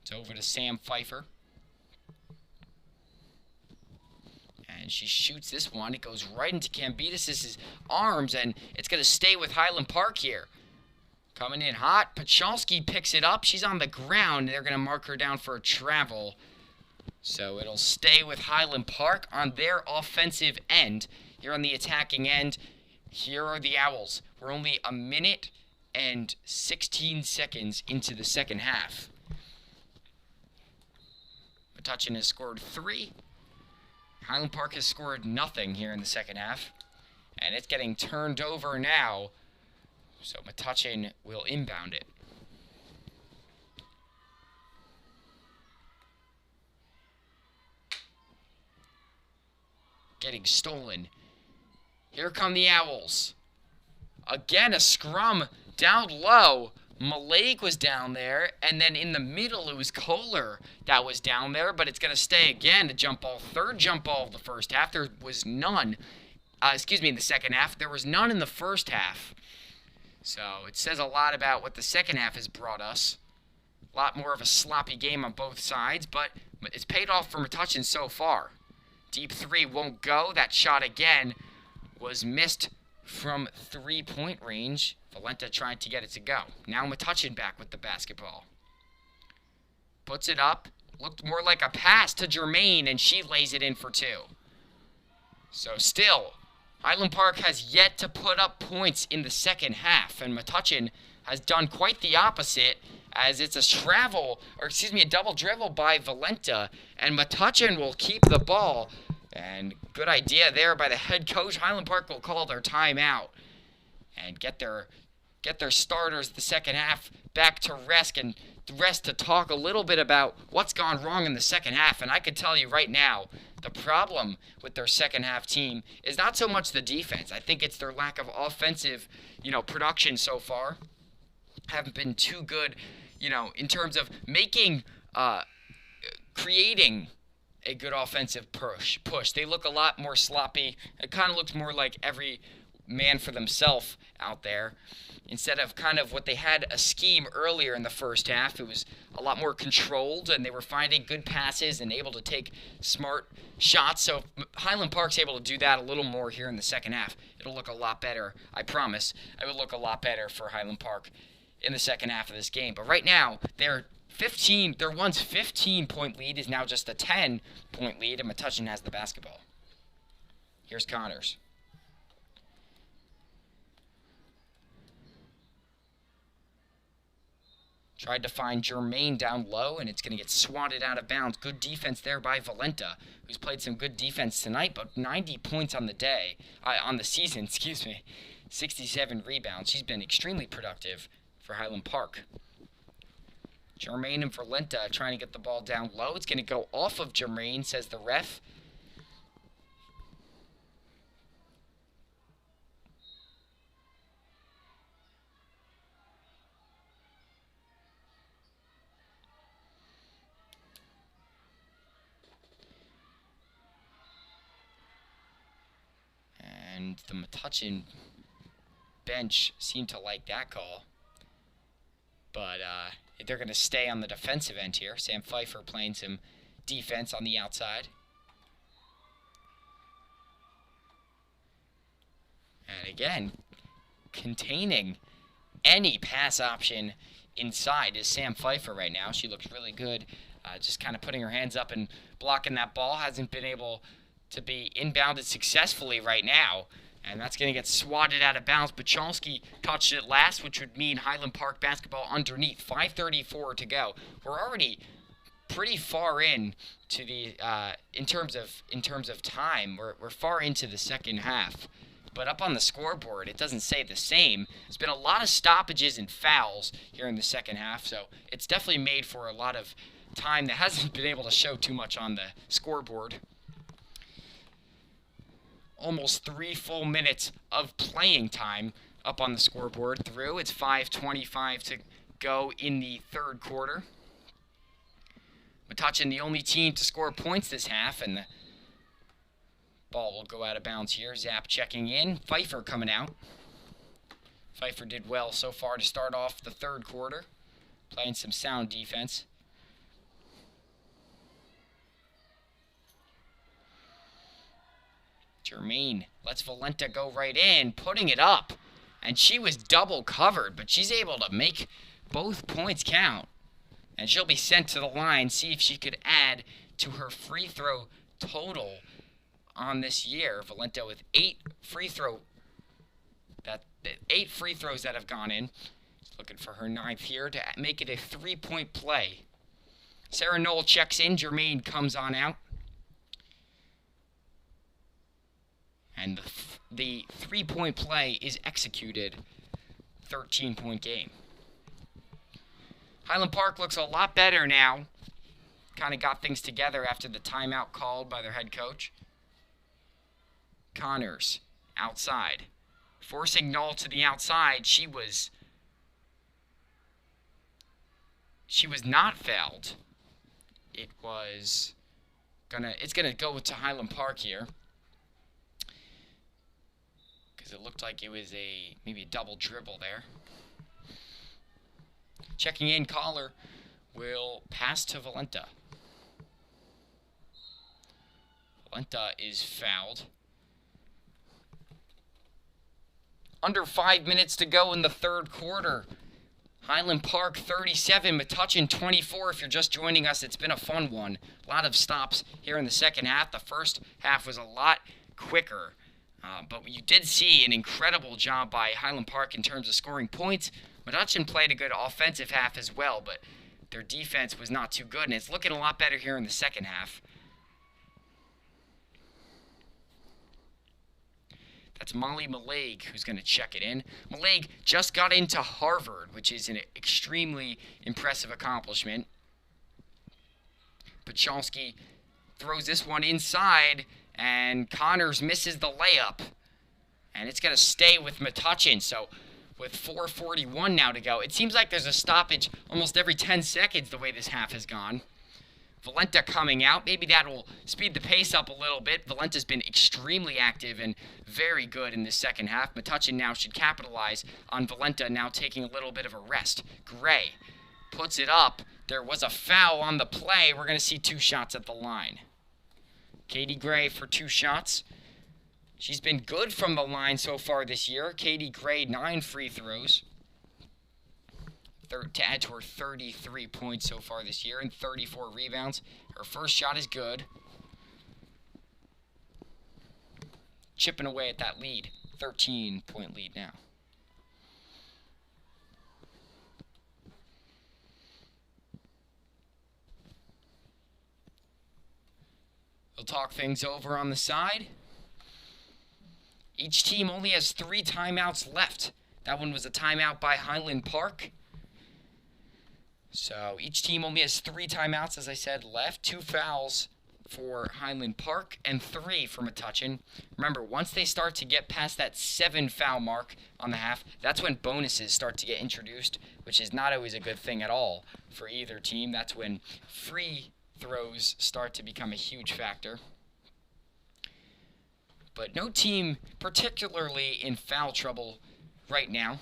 It's over to Sam Pfeiffer. And she shoots this one. It goes right into Kambidisis' arms, and it's going to stay with Highland Park here. Coming in hot. Pachalski picks it up. She's on the ground, and they're going to mark her down for a travel. So it'll stay with Highland Park on their offensive end. Here on the attacking end, here are the Owls. We're only a minute and 16 seconds into the second half. Metuchen has scored 3. Highland Park has scored nothing here in the second half. And it's getting turned over now. So Metuchen will inbound it. getting stolen. Here come the Owls. Again, a scrum down low. Malik was down there, and then in the middle it was Kohler that was down there, but it's going to stay again. The jump ball, third jump ball of the first half. There was none, in the second half. There was none in the first half. So it says a lot about what the second half has brought us. A lot more of a sloppy game on both sides, but it's paid off for Metuchen so far. Deep three won't go. That shot again was missed from three-point range. Valenta trying to get it to go. Now Metuchen back with the basketball. Puts it up. Looked more like a pass to Jermaine, and she lays it in for two. So still, Highland Park has yet to put up points in the second half, and Metuchen has done quite the opposite, as it's a double dribble by Valenta, and Metuchen will keep the ball. And good idea there by the head coach. Highland Park will call their timeout and get their starters the second half back to rest to talk a little bit about what's gone wrong in the second half. And I can tell you right now, the problem with their second half team is not so much the defense. I think it's their lack of offensive, production so far. Haven't been too good, in terms of creating a good offensive push. They look a lot more sloppy. It kind of looks more like every man for themselves out there. Instead of kind of what they had a scheme earlier in the first half, it was a lot more controlled, and they were finding good passes and able to take smart shots. So if Highland Park's able to do that a little more here in the second half, it'll look a lot better. I promise. It will look a lot better for Highland Park in the second half of this game. But right now, their once 15-point lead is now just a 10-point lead, and Metuchen has the basketball. Here's Connors. Tried to find Jermaine down low, and it's going to get swatted out of bounds. Good defense there by Valenta, who's played some good defense tonight, but 90 points on the season, 67 rebounds. She's been extremely productive for Highland Park. Jermaine and Valenta trying to get the ball down low. It's going to go off of Jermaine, says the ref. And the Metuchen bench seemed to like that call. But they're going to stay on the defensive end here. Sam Pfeiffer playing some defense on the outside. And again, containing any pass option inside is Sam Pfeiffer right now. She looks really good. Just kind of putting her hands up and blocking that ball. Hasn't been able to be inbounded successfully right now. And that's going to get swatted out of bounds. Pacholski touched it last, which would mean Highland Park basketball underneath. 5:34 to go. We're already pretty far in to the in terms of time. We're far into the second half. But up on the scoreboard, it doesn't say the same. There's been a lot of stoppages and fouls here in the second half, so it's definitely made for a lot of time that hasn't been able to show too much on the scoreboard. Almost 3 full minutes of playing time up on the scoreboard through. It's 5:25 to go in the third quarter. Metuchen, the only team to score points this half, and the ball will go out of bounds here. Zapp checking in. Pfeiffer coming out. Pfeiffer did well so far to start off the third quarter, playing some sound defense. Jermaine lets Valenta go right in, putting it up. And she was double covered, but she's able to make both points count. And she'll be sent to the line, see if she could add to her free throw total on this year. Valenta with 8 free throws that have gone in. Looking for her 9th here to make it a 3-point play. Sarah Knoll checks in. Jermaine comes on out. And the 3-point play is executed. 13-point game. Highland Park looks a lot better now. Kind of got things together after the timeout called by their head coach. Connors outside. Forcing Null to the outside. She was not fouled. It's gonna go to Highland Park here. Because it looked like it was maybe a double dribble there. Checking in, Collar will pass to Valenta. Valenta is fouled. Under 5 minutes to go in the third quarter. Highland Park 37, Metuchen 24. If you're just joining us, it's been a fun one. A lot of stops here in the second half. The first half was a lot quicker. But you did see an incredible job by Highland Park in terms of scoring points. Metuchen played a good offensive half as well, but their defense was not too good, and it's looking a lot better here in the second half. That's Molly Malag who's going to check it in. Malag just got into Harvard, which is an extremely impressive accomplishment. Pachowski throws this one inside, and Connors misses the layup. And it's going to stay with Metuchen. So with 4:41 now to go, it seems like there's a stoppage almost every 10 seconds the way this half has gone. Valenta coming out. Maybe that will speed the pace up a little bit. Valenta's been extremely active and very good in this second half. Metuchen now should capitalize on Valenta now taking a little bit of a rest. Gray puts it up. There was a foul on the play. We're going to see 2 shots at the line. Katie Gray for 2 shots. She's been good from the line so far this year. Katie Gray, 9 free throws. To add to her 33 points so far this year and 34 rebounds. Her first shot is good. Chipping away at that lead. 13-point lead now. We'll talk things over on the side. Each team only has 3 timeouts left. That one was a timeout by Highland Park. So each team only has 3 timeouts, as I said, left. 2 fouls for Highland Park and 3 for Metuchen. Remember, once they start to get past that 7 foul mark on the half, that's when bonuses start to get introduced, which is not always a good thing at all for either team. That's when free throws start to become a huge factor. But no team particularly in foul trouble right now.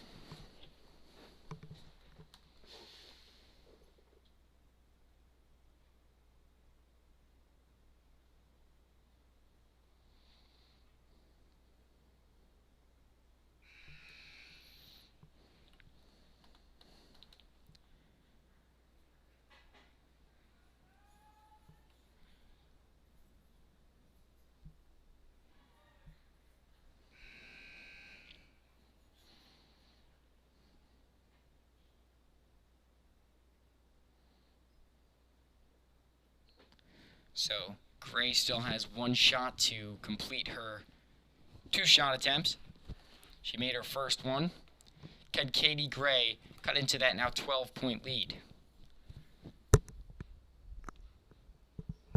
So Gray still has 1 shot to complete her 2 shot attempts. She made her first one. Can Katie Gray cut into that now 12-point lead?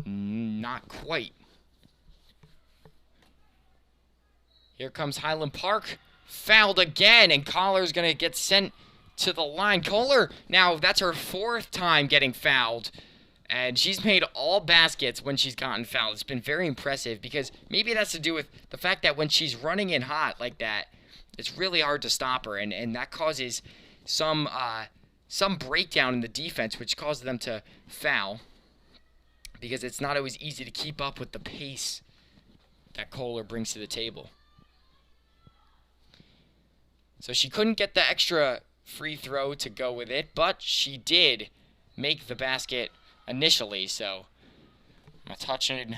Not quite. Here comes Highland Park. Fouled again, and Collar's going to get sent to the line. Collar, now that's her 4th time getting fouled. And she's made all baskets when she's gotten fouled. It's been very impressive because maybe it has to do with the fact that when she's running in hot like that, it's really hard to stop her. And that causes some breakdown in the defense, which causes them to foul. Because it's not always easy to keep up with the pace that Kohler brings to the table. So she couldn't get the extra free throw to go with it, but she did make the basket initially. So Metuchen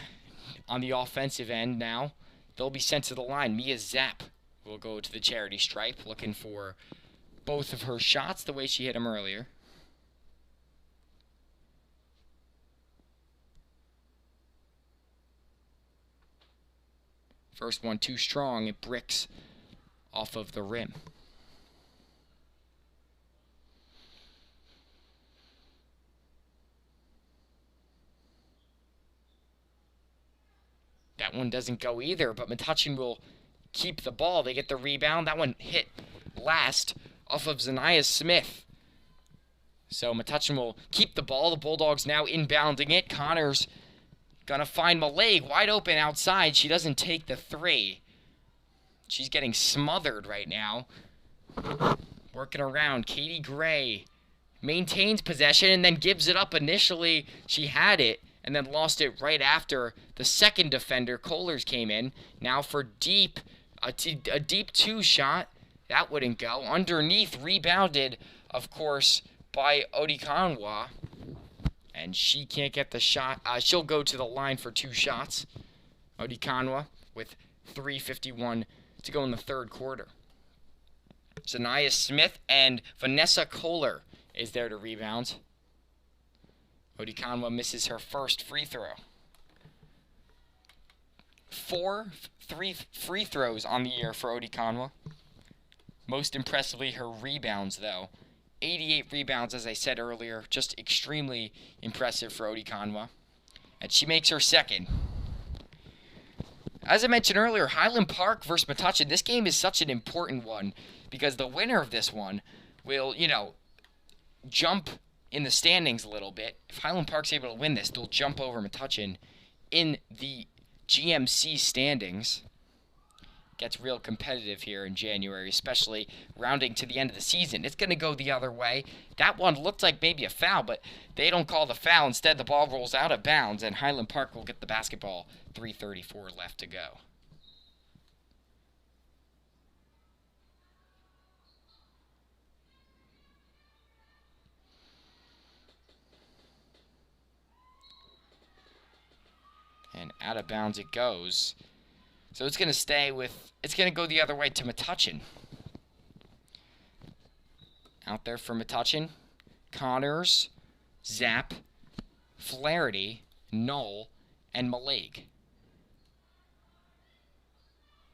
on the offensive end now. They'll be sent to the line. Mia Zapp will go to the charity stripe, looking for both of her shots the way she hit them earlier. First one too strong. It bricks off of the rim. That That one doesn't go either, but Metuchen will keep the ball. They get the rebound. That one hit last off of Zanaya Smith. So Metuchen will keep the ball. The Bulldogs now inbounding it. Connor's gonna find Maleg wide open outside. She doesn't take the three. She's getting smothered right now. Working around. Katie Gray maintains possession and then gives it up initially. She had it and then lost it right after the second defender, Kohlers, came in. Now for a deep two shot. That wouldn't go. Underneath, rebounded, of course, by Odikanwa. And she can't get the shot. She'll go to the line for two shots. Odikanwa with 3:51 to go in the third quarter. Zanaya Smith and Vanessa Kohler is there to rebound. Odikanwa misses her first free throw. 3 free throws on the year for Odikanwa. Most impressively, her rebounds, though. 88 rebounds, as I said earlier. Just extremely impressive for Odikanwa. And she makes her second. As I mentioned earlier, Highland Park versus Metuchen. This game is such an important one because the winner of this one will, jump in the standings a little bit. If Highland Park's able to win this, they'll jump over Metuchen in the GMC standings. Gets real competitive here in January, especially rounding to the end of the season. It's going to go the other way. That one looked like maybe a foul, but they don't call the foul. Instead, the ball rolls out of bounds, and Highland Park will get the basketball. 3:34 left to go. And out of bounds it goes. So it's going to go the other way to Metuchen. Out there for Metuchen. Connors, Zapp, Flaherty, Knoll, and Maleg.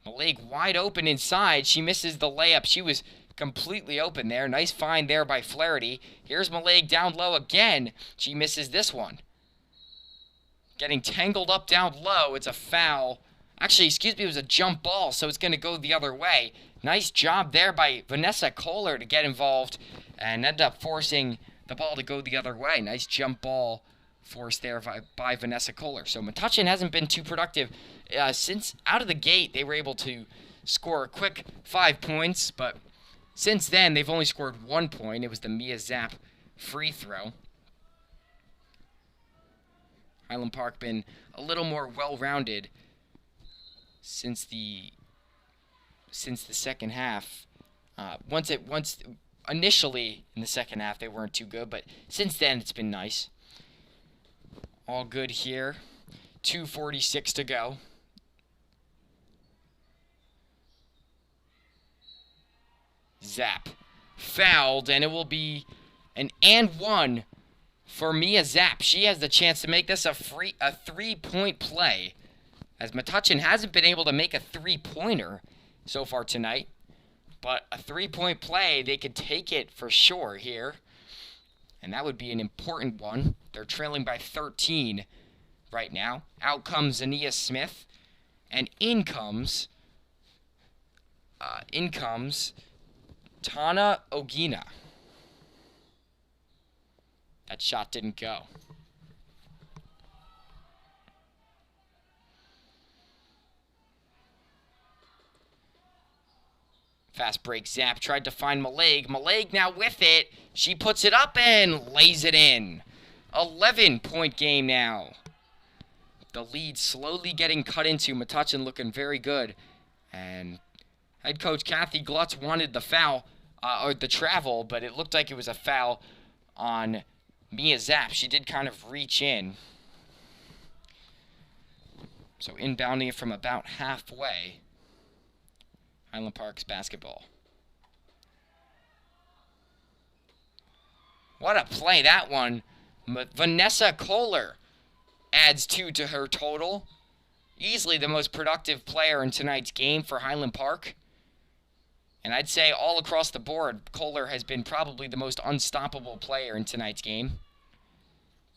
Maleg wide open inside. She misses the layup. She was completely open there. Nice find there by Flaherty. Here's Maleg down low again. She misses this one. Getting tangled up down low. It's a foul. Actually, it was a jump ball, so it's going to go the other way. Nice job there by Vanessa Kohler to get involved and end up forcing the ball to go the other way. Nice jump ball forced there by Vanessa Kohler. So Metuchen hasn't been too productive. Since out of the gate, they were able to score a quick 5 points, but since then, they've only scored 1 point. It was the Mia Zapp free throw. Highland Park been a little more well-rounded since the second half. Initially in the second half they weren't too good, but since then it's been nice. All good here. 2:46 to go. Zapp fouled, and it will be an and one for Mia Zapp. She has the chance to make this a 3-point play, as Metuchen hasn't been able to make a three-pointer so far tonight. But a 3-point play, they could take it for sure here. And that would be an important one. They're trailing by 13 right now. Out comes Zanaya Smith. And in comes Tana Ogina. That shot didn't go. Fast break, Zapp tried to find Maleg. Maleg now with it. She puts it up and lays it in. 11-point game now. The lead slowly getting cut into. Metuchen looking very good. And head coach Kathy Glutz wanted the foul, or the travel, but it looked like it was a foul on Mia Zapp. She did kind of reach in. So inbounding it from about halfway. Highland Park's basketball. What a play, that one. Vanessa Kohler adds 2 to her total. Easily the most productive player in tonight's game for Highland Park. And I'd say all across the board, Kohler has been probably the most unstoppable player in tonight's game.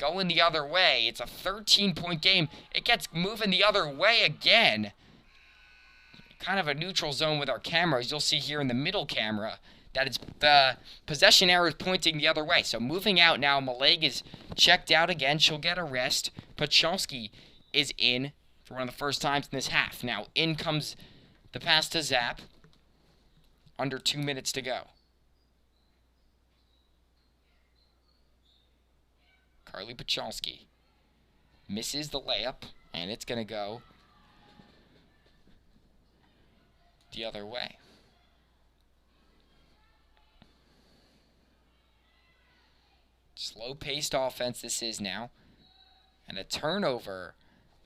going the other way. It's a 13-point game. It gets moving the other way again. Kind of a neutral zone with our cameras. You'll see here in the middle camera that it's the possession arrow is pointing the other way. So moving out now. Maleg is checked out again. She'll get a rest. Pachalski is in for one of the first times in this half. Now in comes the pass to Zap. Under 2 minutes to go. Carly Pachalski misses the layup, and it's going to go the other way. Slow-paced offense this is now. And a turnover.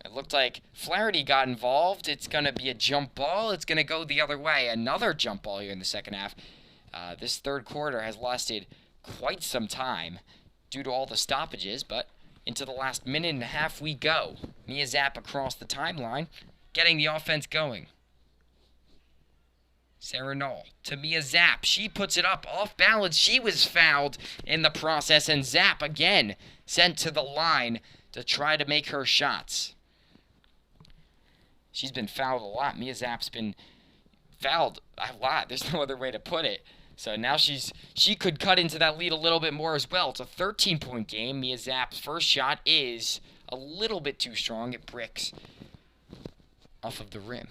It looked like Flaherty got involved. It's going to be a jump ball. It's going to go the other way. Another jump ball here in the second half. This third quarter has lasted quite some time due to all the stoppages, but into the last minute and a half we go. Mia Zap across the timeline, getting the offense going. Sarah Knoll to Mia Zap. She puts it up off balance. She was fouled in the process, and Zap again sent to the line to try to make her shots. She's been fouled a lot. Mia Zap's been fouled a lot. There's no other way to put it. So now she could cut into that lead a little bit more as well. It's a 13-point game. Mia Zap's first shot is a little bit too strong. It bricks off of the rim.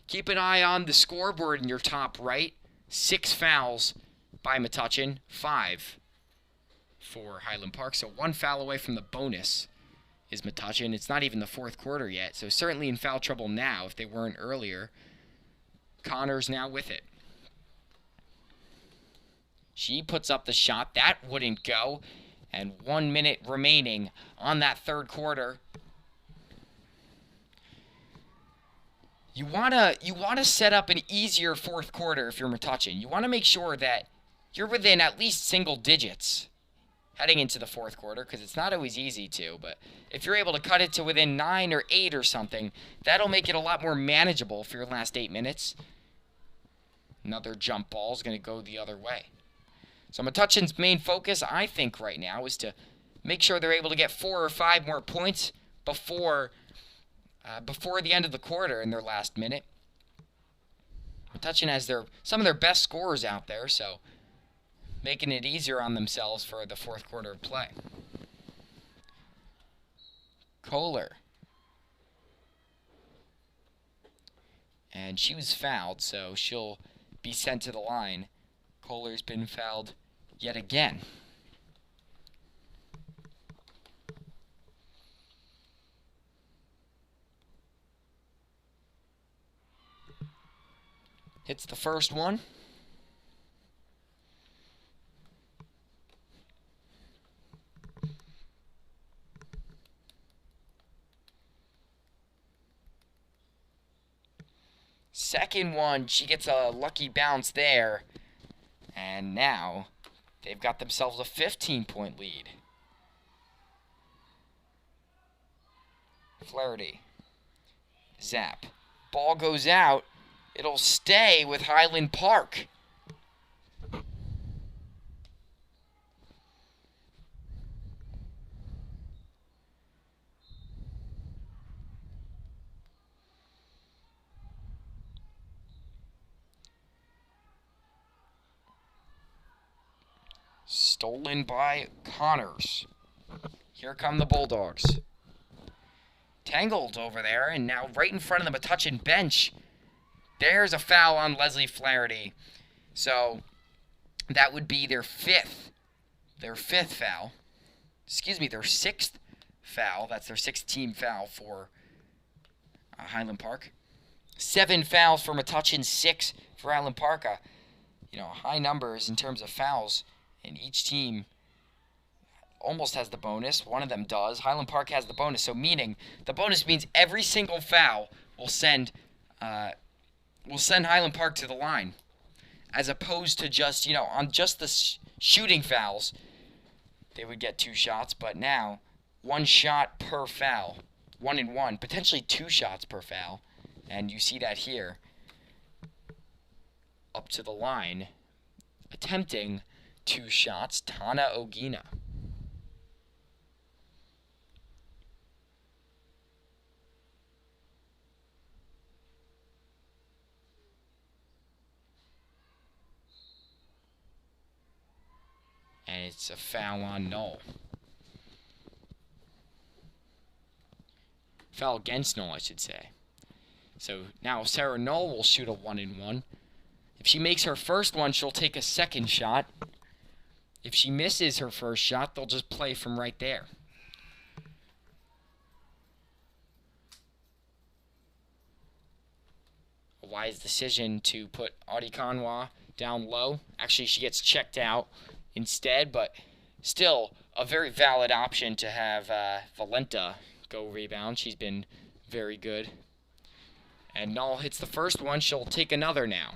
Keep an eye on the scoreboard in your top right. 6 fouls by Metuchen. 5 for Highland Park. So 1 foul away from the bonus is Metuchen. It's not even the fourth quarter yet. So certainly in foul trouble now if they weren't earlier. Connor's now with it. She puts up the shot. That wouldn't go. And 1 minute remaining on that third quarter. You wanna set up an easier fourth quarter if you're Metuchen. You want to make sure that you're within at least single digits heading into the fourth quarter, because it's not always easy to. But if you're able to cut it to within 9 or 8 or something, that'll make it a lot more manageable for your last 8 minutes. Another jump ball is going to go the other way. So Metuchen's main focus, I think, right now is to make sure they're able to get 4 or 5 more points before the end of the quarter in their last minute. Metuchen has some of their best scorers out there, so making it easier on themselves for the fourth quarter of play. Kohler. And she was fouled, so she'll be sent to the line. Kohler's been fouled yet again. Hits the first one. Second one, she gets a lucky bounce there. And now they've got themselves a 15-point lead. Flaherty. Zap. Ball goes out. It'll stay with Highland Park. Stolen by Connors. Here come the Bulldogs. Tangled over there, and now right in front of the Metuchen bench. There's a foul on Leslie Flaherty. So that would be their fifth foul. Excuse me, their 6th foul. That's their 6th-team foul for Highland Park. 7 fouls for Metuchen, 6 for Highland Park. High numbers in terms of fouls. And each team almost has the bonus. One of them does. Highland Park has the bonus. So meaning the bonus means every single foul will send Highland Park to the line, as opposed to just, on just the shooting fouls, they would get 2 shots. But now, 1 shot per foul, 1 and 1, potentially 2 shots per foul, and you see that here, up to the line, attempting 2 shots, Tana Ogina. And it's a foul on Null. Foul against Null, I should say. So now Sarah Null will shoot a 1-and-1. If she makes her first one, she'll take a second shot. If she misses her first shot, they'll just play from right there. A wise decision to put Audie Conwa down low. Actually, she gets checked out instead, but still a very valid option to have Valenta go rebound. She's been very good. And Null hits the first one. She'll take another now.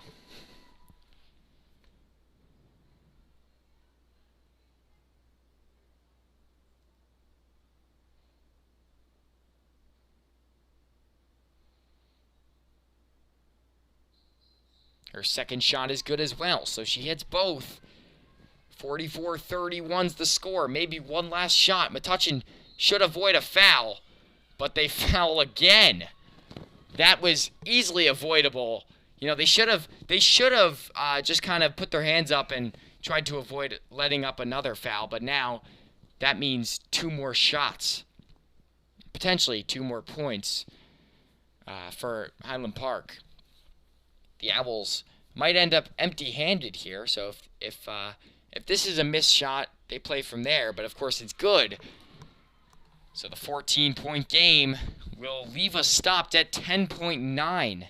Her second shot is good as well, so she hits both. 44-31's the score. Maybe one last shot. Metuchen should avoid a foul, but they foul again. That was easily avoidable. You know, they should have just kind of put their hands up and tried to avoid letting up another foul, but now that means 2 more shots. Potentially 2 more points for Highland Park. The Owls might end up empty-handed here, so if this is a missed shot, they play from there, but of course it's good. So the 14-point game will leave us stopped at 10.9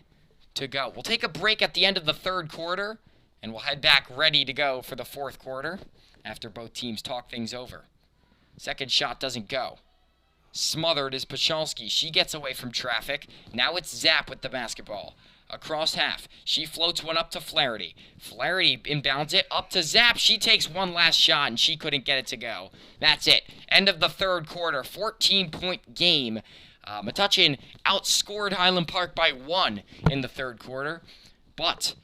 to go. We'll take a break at the end of the third quarter, and we'll head back ready to go for the fourth quarter after both teams talk things over. Second shot doesn't go. Smothered is Pachalski. She gets away from traffic. Now it's Zapp with the basketball. Across half. She floats one up to Flaherty. Flaherty inbounds it up to Zapp. She takes one last shot, and she couldn't get it to go. That's it. End of the third quarter. 14-point game. Metuchen outscored Highland Park by 1 in the third quarter. But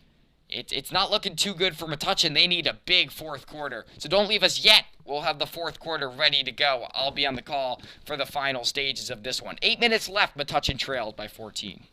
it's not looking too good for Metuchen. They need a big fourth quarter. So don't leave us yet. We'll have the fourth quarter ready to go. I'll be on the call for the final stages of this one. 8 minutes left. Metuchen trailed by 14.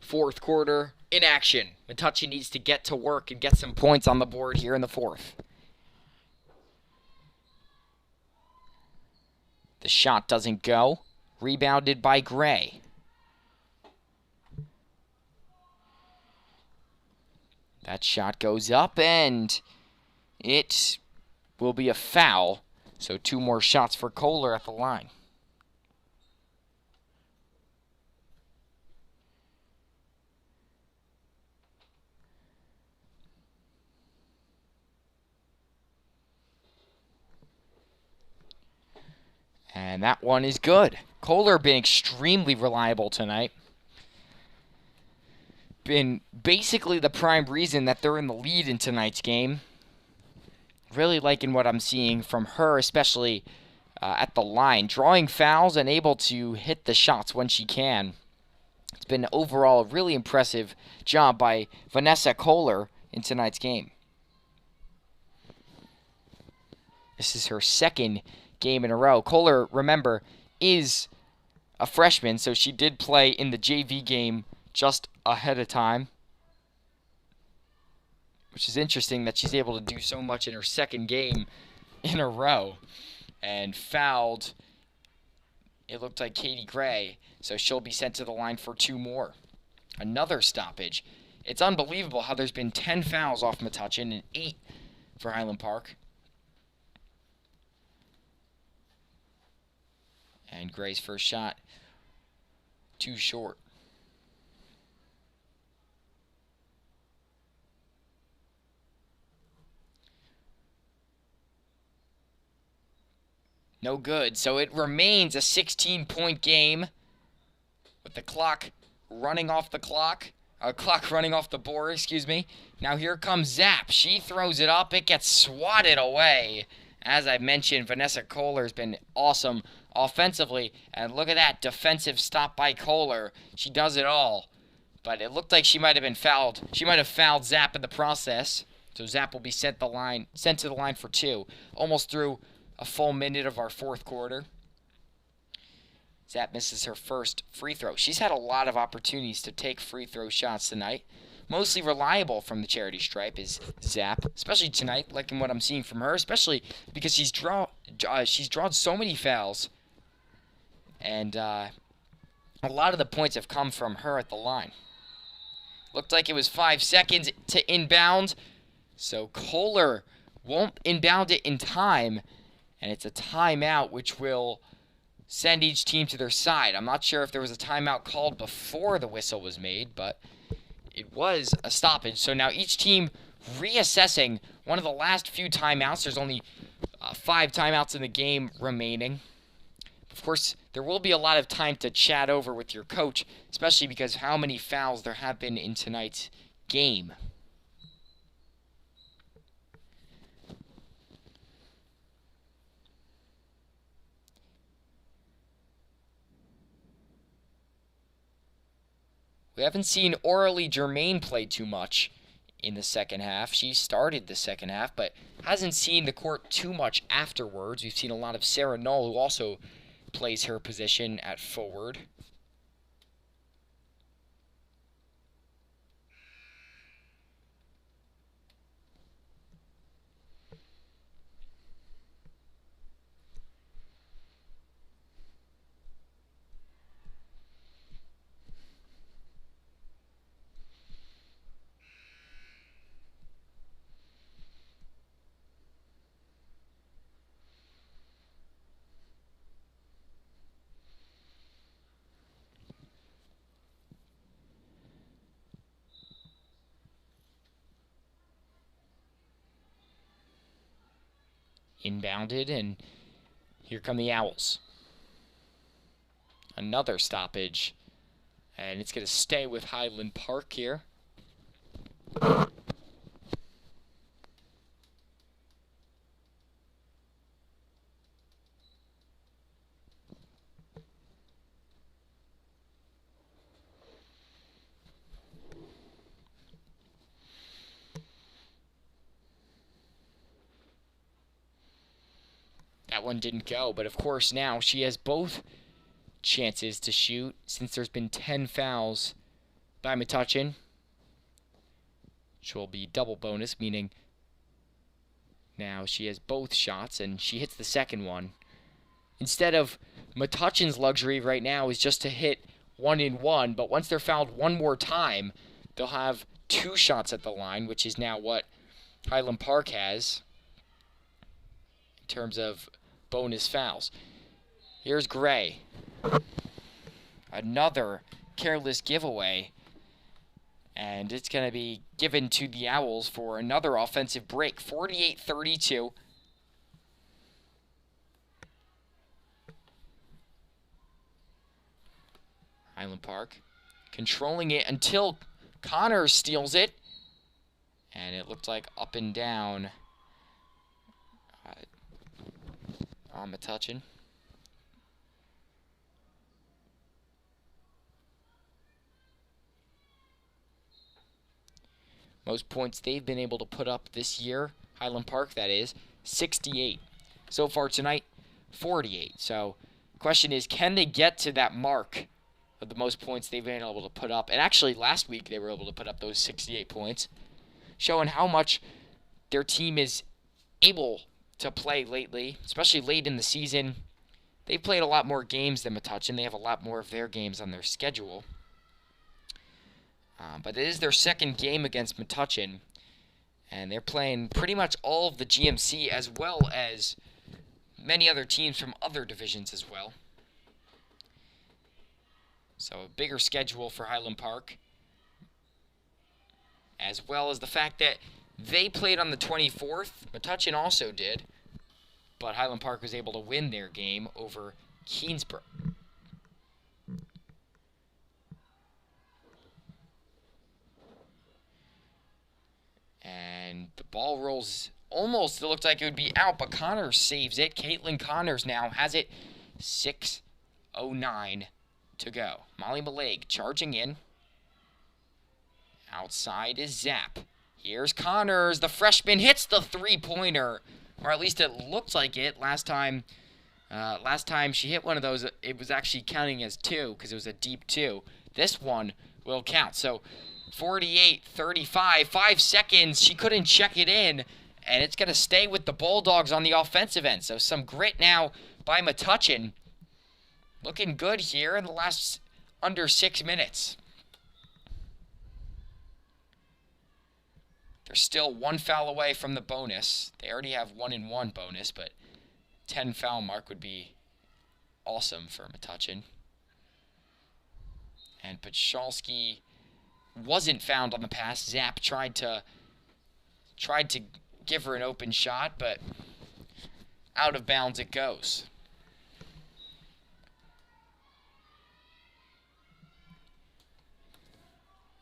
Fourth quarter in action. Metuchen needs to get to work and get some points on the board here in the fourth. The shot doesn't go. Rebounded by Gray. That shot goes up and it will be a foul. So 2 more shots for Kohler at the line. And that one is good. Kohler been extremely reliable tonight. Been basically the prime reason that they're in the lead in tonight's game. Really liking what I'm seeing from her, especially at the line, drawing fouls and able to hit the shots when she can. It's been overall a really impressive job by Vanessa Kohler in tonight's game. This is her second game in a row. Kohler, remember, is a freshman, so she did play in the JV game just ahead of time, which is interesting that she's able to do so much in her second game in a row. And fouled, it looked like Katie Gray, so she'll be sent to the line for 2 more. Another stoppage. It's unbelievable how there's been 10 fouls off Metuchen and 8 for Highland Park. And Gray's first shot, too short. No good. So it remains a 16-point game with the clock running off the board, excuse me. Now here comes Zapp. She throws it up. It gets swatted away. As I mentioned, Vanessa Kohler has been awesome offensively. And look at that defensive stop by Kohler. She does it all. But it looked like she might have been fouled. She might have fouled Zapp in the process. So Zapp will be sent to the line for 2. Almost through a full minute of our 4th quarter. Zapp misses her first free throw. She's had a lot of opportunities to take free throw shots tonight. Mostly reliable from the charity stripe is Zapp, especially tonight, liking what I'm seeing from her, especially because she's drawn so many fouls. And a lot of the points have come from her at the line. Looked like it was 5 seconds to inbound. So Kohler won't inbound it in time. And it's a timeout, which will send each team to their side. I'm not sure if there was a timeout called before the whistle was made, but it was a stoppage. So now each team reassessing one of the last few timeouts. There's only 5 timeouts in the game remaining. Of course, there will be a lot of time to chat over with your coach, especially because how many fouls there have been in tonight's game. We haven't seen Aurelie Germain play too much in the second half. She started the second half, but hasn't seen the court too much afterwards. We've seen a lot of Sarah Null, who also plays her position at forward. Inbounded, and here come the Owls. Another stoppage, and it's going to stay with Highland Park here. That one didn't go, but of course now she has both chances to shoot since there's been 10 fouls by Metuchen, which will be double bonus, meaning now she has both shots and she hits the second one. Instead of Metuchen's luxury right now is just to hit 1-in-1, but once they're fouled one more time, they'll have 2 shots at the line, which is now what Highland Park has in terms of bonus fouls. Here's Gray. Another careless giveaway. And it's going to be given to the Owls for another offensive break. 48-32. Highland Park controlling it until Connor steals it. And it looked like up and down on Metuchen. Most points they've been able to put up this year, Highland Park that is, 68. So far tonight, 48. So question is, can they get to that mark of the most points they've been able to put up? And actually last week they were able to put up those 68 points, showing how much their team is able to play lately, especially late in the season. They've played a lot more games than Metuchen. They have a lot more of their games on their schedule. But it is their second game against Metuchen, and they're playing pretty much all of the GMC as well as many other teams from other divisions as well. So a bigger schedule for Highland Park, as well as the fact that they played on the 24th. Metuchen also did, but Highland Park was able to win their game over Keensborough. And the ball rolls almost, it looked like it would be out, but Connors saves it. Caitlin Connors now has it. 6:09 to go. Molly Maleg charging in. Outside is Zapp. Here's Connors. The freshman hits the three-pointer. Or at least it looked like it last time. Last time she hit one of those, it was actually counting as two because it was a deep two. This one will count. So 48-35, 5 seconds. She couldn't check it in, and it's going to stay with the Bulldogs on the offensive end. So some grit now by Metuchen. Looking good here in the last under 6 minutes. They're still 1 foul away from the bonus. They already have 1-and-1 bonus, but 10 foul mark would be awesome for Metuchen. And Pachalski wasn't found on the pass. Zapp tried to give her an open shot, but out of bounds it goes.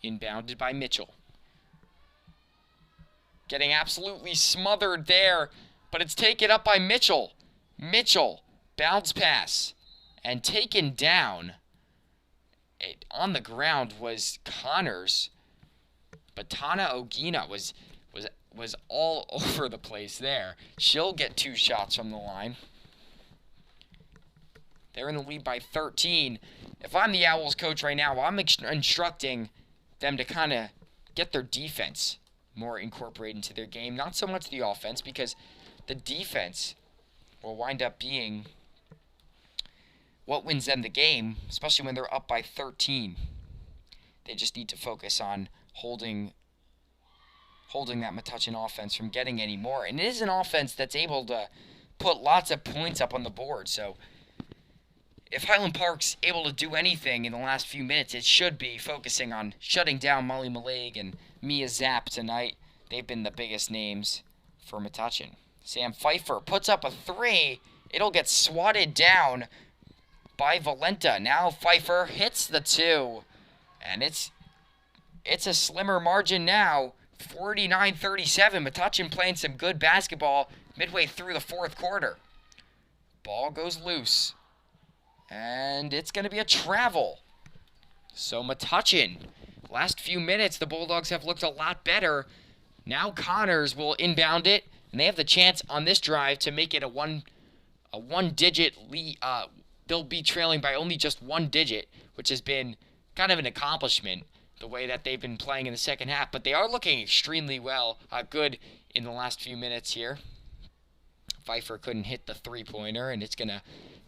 Inbounded by Mitchell. Getting absolutely smothered there, but it's taken up by Mitchell. Mitchell, bounce pass, and taken down. On the ground was Connors, but Tana Ogina was all over the place there. She'll get 2 shots from the line. They're in the lead by 13. If I'm the Owls coach right now, I'm instructing them to kind of get their defense more incorporated into their game. Not so much the offense, because the defense will wind up being what wins them the game, especially when they're up by 13. They just need to focus on holding that Metuchen offense from getting any more. And it is an offense that's able to put lots of points up on the board. So if Highland Park's able to do anything in the last few minutes, it should be focusing on shutting down Molly Maleg and Mia Zapp tonight. They've been the biggest names for Metuchen. Sam Pfeiffer puts up a 3. It'll get swatted down by Valenta. Now Pfeiffer hits the 2. And it's a slimmer margin now. 49-37. Metuchen playing some good basketball midway through the 4th quarter. Ball goes loose. And it's going to be a travel. So Metuchen, last few minutes, the Bulldogs have looked a lot better. Now Connors will inbound it, and they have the chance on this drive to make it a one-digit lead. They'll be trailing by only just 1 digit, which has been kind of an accomplishment, the way that they've been playing in the second half. But they are looking extremely good in the last few minutes here. Pfeiffer couldn't hit the three-pointer, and it's going to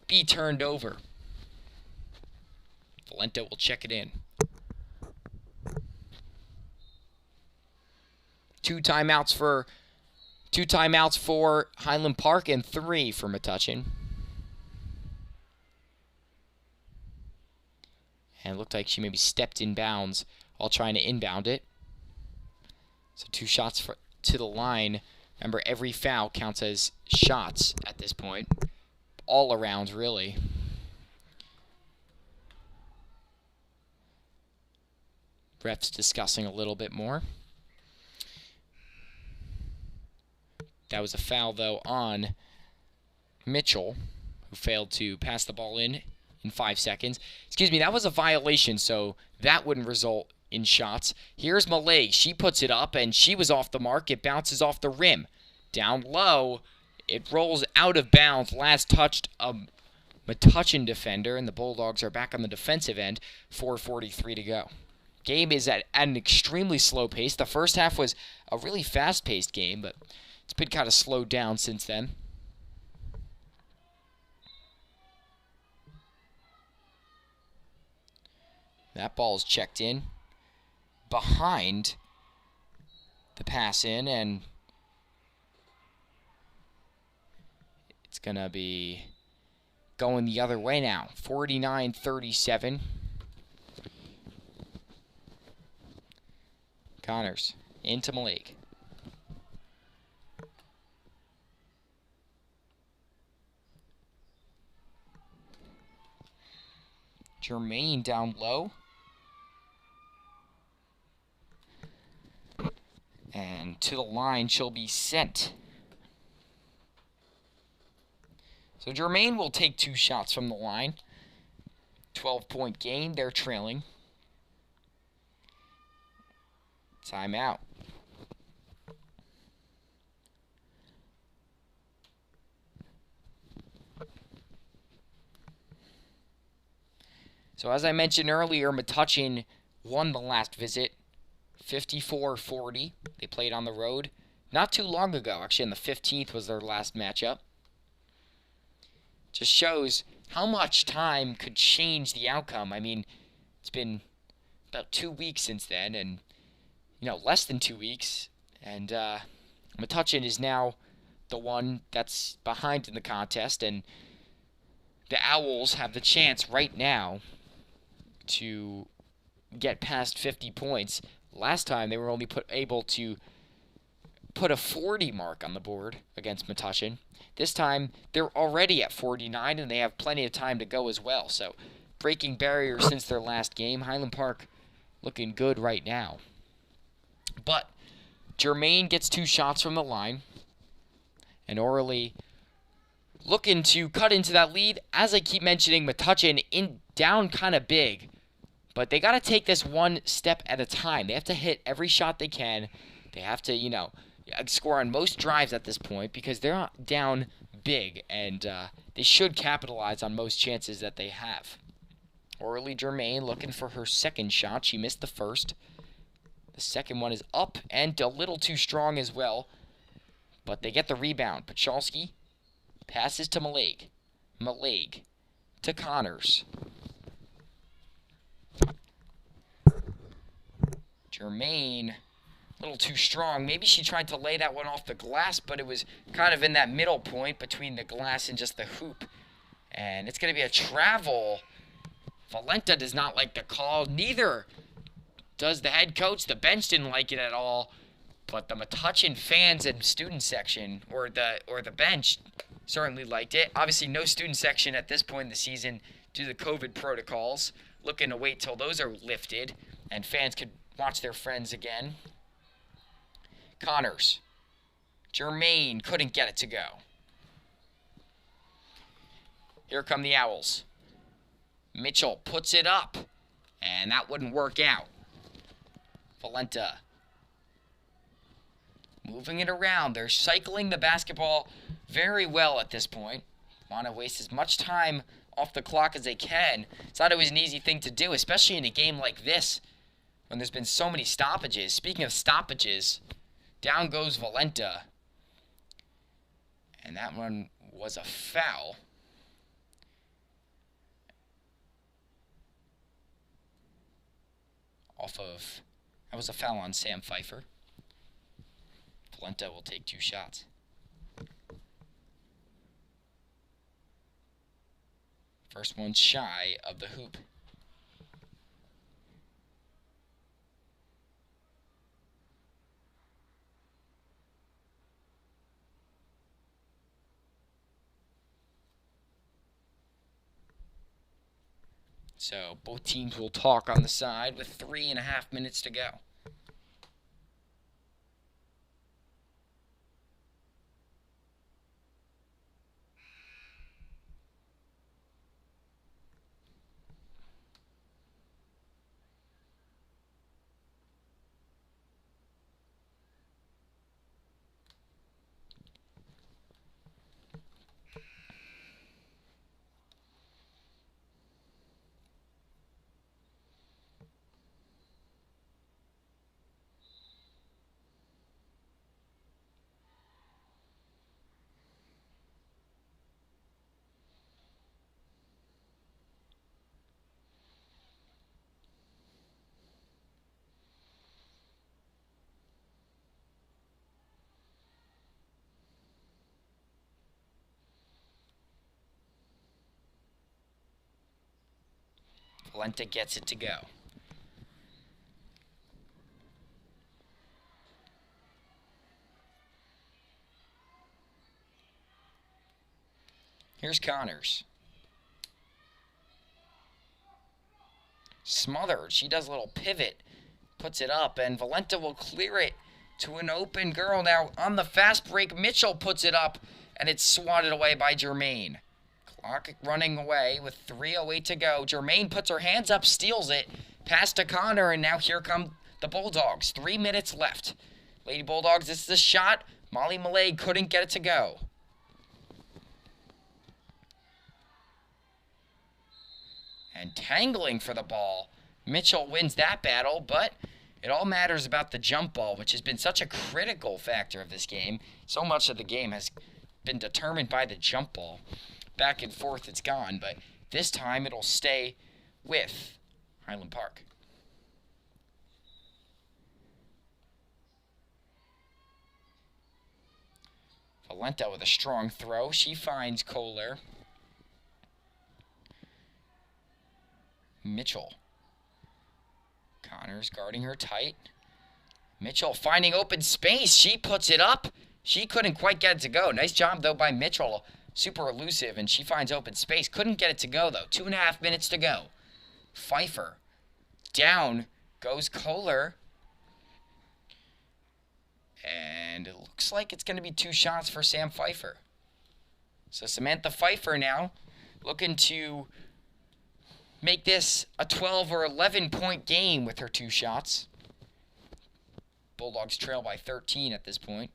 be turned over. Valenta will check it in. 2 timeouts for Highland Park and 3 for Metuchen. And it looked like she maybe stepped in bounds while trying to inbound it. So 2 shots to the line. Remember, every foul counts as shots at this point. All around, really. Refs discussing a little bit more. That was a foul, though, on Mitchell, who failed to pass the ball in 5 seconds. Excuse me, that was a violation, so that wouldn't result in shots. Here's Malay. She puts it up, and she was off the mark. It bounces off the rim. Down low, it rolls out of bounds. Last touched a Metuchen defender, and the Bulldogs are back on the defensive end. 4:43 to go. Game is at an extremely slow pace. The first half was a really fast-paced game, but it's been kind of slowed down since then. That ball is checked in behind the pass in, and it's going to be going the other way now. 49-37. Connors into Malik. Jermaine down low. And to the line she'll be sent. So Jermaine will take 2 shots from the line. 12-point game. They're trailing. Timeout. So as I mentioned earlier, Metuchen won the last visit, 54-40. They played on the road not too long ago. Actually, on the 15th was their last matchup. Just shows how much time could change the outcome. I mean, it's been about 2 weeks since then, and less than 2 weeks, and Metuchen is now the one that's behind in the contest, and the Owls have the chance right now to get past 50 points. Last time they were only able to put a 40 mark on the board against Metuchen. This time they're already at 49, and they have plenty of time to go as well. So breaking barriers since their last game. Highland Park looking good right now. But Jermaine gets 2 shots from the line, and Orly looking to cut into that lead. As I keep mentioning, Metuchen down kind of big, but they got to take this one step at a time. They have to hit every shot they can. They have to, score on most drives at this point because they're not down big, and they should capitalize on most chances that they have. Orly Jermaine looking for her second shot. She missed the first. The second one is up and a little too strong as well. But they get the rebound. Pachalski passes to Malig. Malig to Connors. Jermaine, a little too strong. Maybe she tried to lay that one off the glass, but it was kind of in that middle point between the glass and just the hoop. And it's going to be a travel. Valenta does not like the call. Neither does the head coach. The bench didn't like it at all, but the Metuchen fans and student section, or the bench, certainly liked it. Obviously, no student section at this point in the season due to the COVID protocols. Looking to wait till those are lifted and fans could watch their friends again. Connors. Jermaine couldn't get it to go. Here come the Owls. Mitchell puts it up, and that wouldn't work out. Valenta moving it around. They're cycling the basketball very well at this point. Want to waste as much time off the clock as they can. It's not always an easy thing to do, especially in a game like this when there's been so many stoppages. Speaking of stoppages, down goes Valenta. And that one was a foul. That was a foul on Sam Pfeiffer. Valenta will take 2 shots. First one shy of the hoop. So both teams will talk on the side with 3.5 minutes to go. Valenta gets it to go. Here's Connors. Smothered. She does a little pivot. Puts it up, and Valenta will clear it to an open girl. Now, on the fast break, Mitchell puts it up, and it's swatted away by Germaine. Clock running away with 3:08 to go. Germaine puts her hands up, steals it. Pass to Connor, and now here come the Bulldogs. 3 minutes left. Lady Bulldogs, this is a shot. Molly Millay couldn't get it to go. And tangling for the ball. Mitchell wins that battle, but it all matters about the jump ball, which has been such a critical factor of this game. So much of the game has been determined by the jump ball. Back and forth it's gone, but this time it'll stay with Highland Park. Valenta with a strong throw. She finds Kohler. Mitchell. Connors guarding her tight. Mitchell finding open space. She puts it up. She couldn't quite get it to go. Nice job, though, by Mitchell. Super elusive, and she finds open space. Couldn't get it to go, though. 2.5 minutes to go. Pfeiffer. Down goes Kohler. And it looks like it's going to be 2 shots for Sam Pfeiffer. So Samantha Pfeiffer now looking to make this a 12 or 11 point game with her 2 shots. Bulldogs trail by 13 at this point.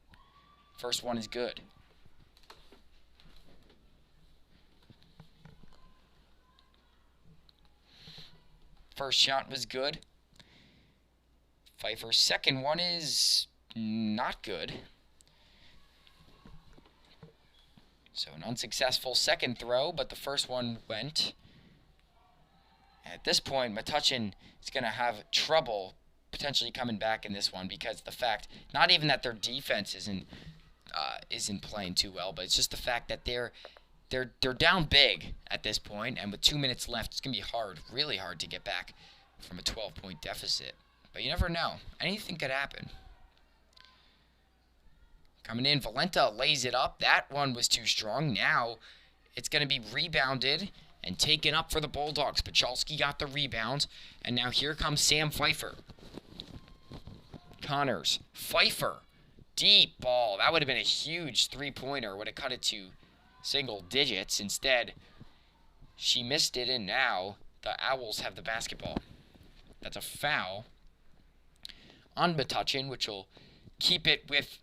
First one is good. First shot was good. Pfeiffer's second one is not good. So an unsuccessful second throw, but the first one went. At this point, Metuchen is going to have trouble potentially coming back in this one because the fact, not even that their defense isn't playing too well, but it's just the fact that they're down big at this point, and with 2 minutes left, it's going to be hard, really hard to get back from a 12-point deficit. But you never know. Anything could happen. Coming in, Valenta lays it up. That one was too strong. Now it's going to be rebounded and taken up for the Bulldogs. Pachalski got the rebound. And now here comes Sam Pfeiffer. Connors. Pfeiffer. Deep ball. That would have been a huge three-pointer. Would have cut it to single digits. Instead, she missed it, and now the Owls have the basketball. That's a foul on Metuchen, which will keep it with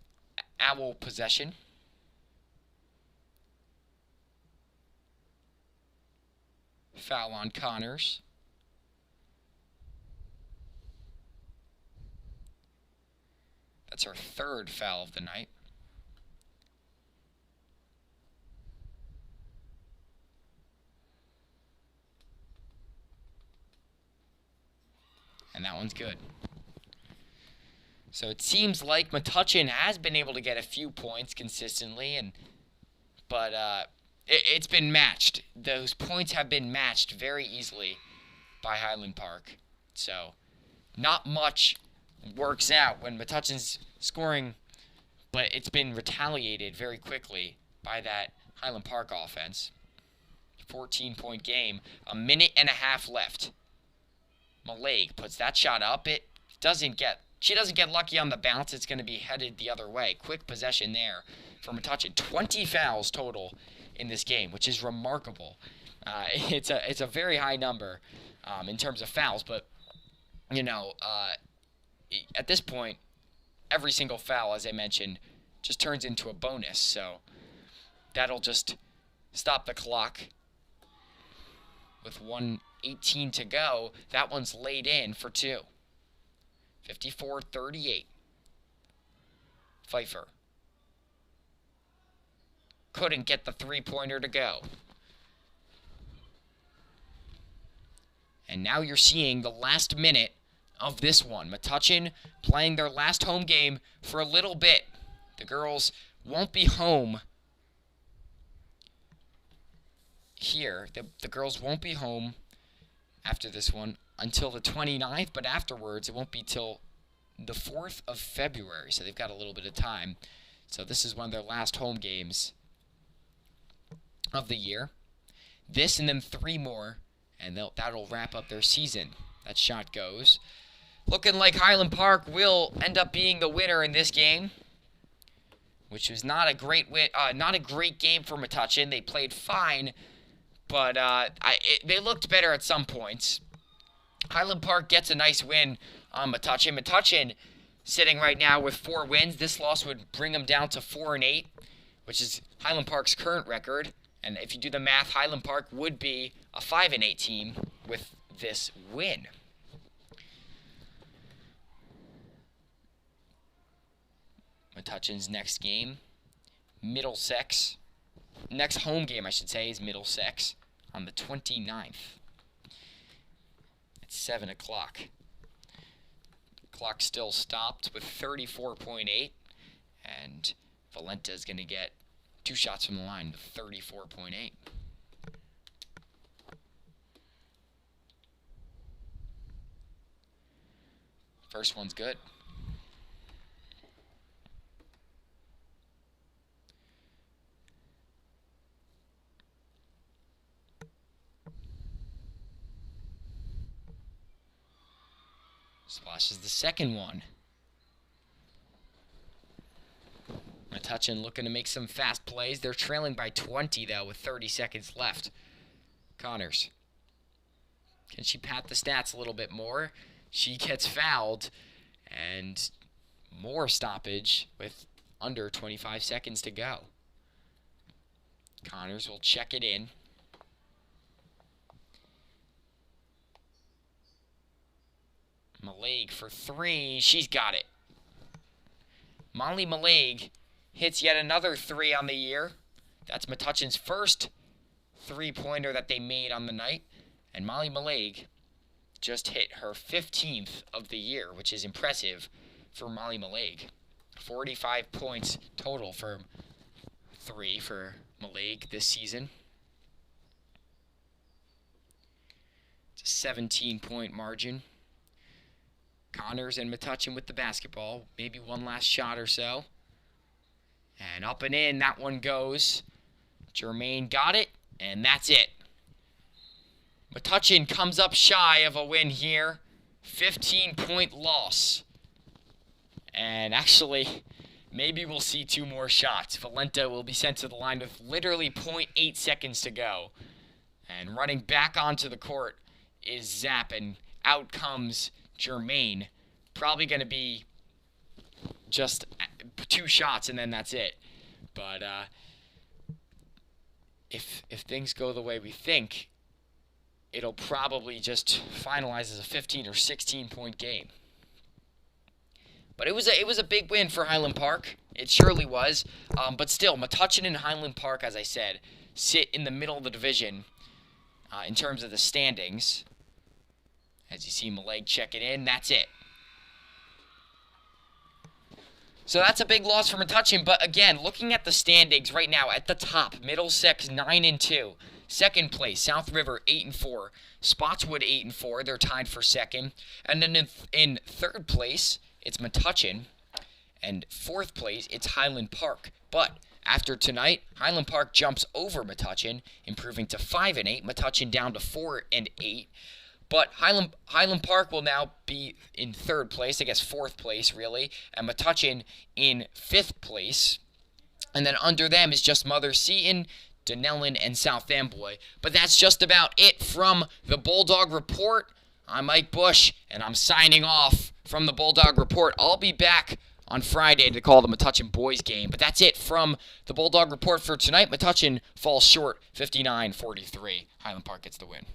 Owl possession. Foul on Connors. That's her third foul of the night. And that one's good. So it seems like Metuchen has been able to get a few points consistently, but it's been matched. Those points have been matched very easily by Highland Park. So not much works out when Metuchen's scoring, but it's been retaliated very quickly by that Highland Park offense. 14-point game, a minute and a half left. Millay puts that shot up. She doesn't get lucky on the bounce. It's going to be headed the other way. Quick possession there for Metuchen. 20 fouls total in this game, which is remarkable. It's a very high number in terms of fouls, but at this point, every single foul, as I mentioned, just turns into a bonus. So that'll just stop the clock with 1:18 to go. That one's laid in for 2. 54-38. Pfeiffer couldn't get the three-pointer to go. And now you're seeing the last minute of this one. Metuchen playing their last home game for a little bit. The girls won't be home here. The girls won't be home after this one until the 29th, but afterwards it won't be till the 4th of February, so they've got a little bit of time. So this is one of their last home games of the year. This and then 3 more, and that'll wrap up their season. That shot goes. Looking like Highland Park will end up being the winner in this game, which was not a great game for Metuchen. They played fine, but they looked better at some points. Highland Park gets a nice win on Metuchen. Metuchen sitting right now with 4 wins. This loss would bring them down to 4-8, which is Highland Park's current record. And if you do the math, Highland Park would be a 5-8 team with this win. Metuchen's next game, Middlesex. Next home game, I should say, is Middlesex on the 29th. It's 7 o'clock. Clock still stopped with 34.8, and Valenta is going to get 2 shots from the line with 34.8. First one's good. Splashes the second one. Metuchen looking to make some fast plays. They're trailing by 20, though, with 30 seconds left. Connors. Can she pat the stats a little bit more? She gets fouled. And more stoppage with under 25 seconds to go. Connors will check it in. Maleg for 3. She's got it. Molly Maleg hits yet another 3 on the year. That's Metuchen's first 3-pointer that they made on the night. And Molly Maleg just hit her 15th of the year, which is impressive for Molly Maleg. 45 points total for 3 for Maleg this season. It's a 17-point margin. Connors and Metuchen with the basketball. Maybe one last shot or so. And up and in, that one goes. Jermaine got it, and that's it. Metuchen comes up shy of a win here. 15-point loss. And actually, maybe we'll see 2 more shots. Valenta will be sent to the line with literally 0.8 seconds to go. And running back onto the court is Zapp, and out comes Jermaine. Probably going to be just 2 shots, and then that's it. But if things go the way we think, it'll probably just finalize as a 15 or 16-point game. But it was a big win for Highland Park. It surely was. But still, Metuchen and Highland Park, as I said, sit in the middle of the division in terms of the standings. As you see Maleg check it in, that's it. So that's a big loss for Metuchen, but again, looking at the standings right now, at the top, Middlesex 9-2. Second place, South River 8-4. Spotswood 8-4, they're tied for second. And then in third place, it's Metuchen. And fourth place, it's Highland Park. But after tonight, Highland Park jumps over Metuchen, improving to 5-8. Metuchen down to 4-8. But Highland Park will now be in third place, I guess fourth place, really. And Metuchen in 5th place. And then under them is just Mother Seton, Dunellen, and South Amboy. But that's just about it from the Bulldog Report. I'm Mike Bush, and I'm signing off from the Bulldog Report. I'll be back on Friday to call the Metuchen boys game. But that's it from the Bulldog Report for tonight. Metuchen falls short, 59-43. Highland Park gets the win.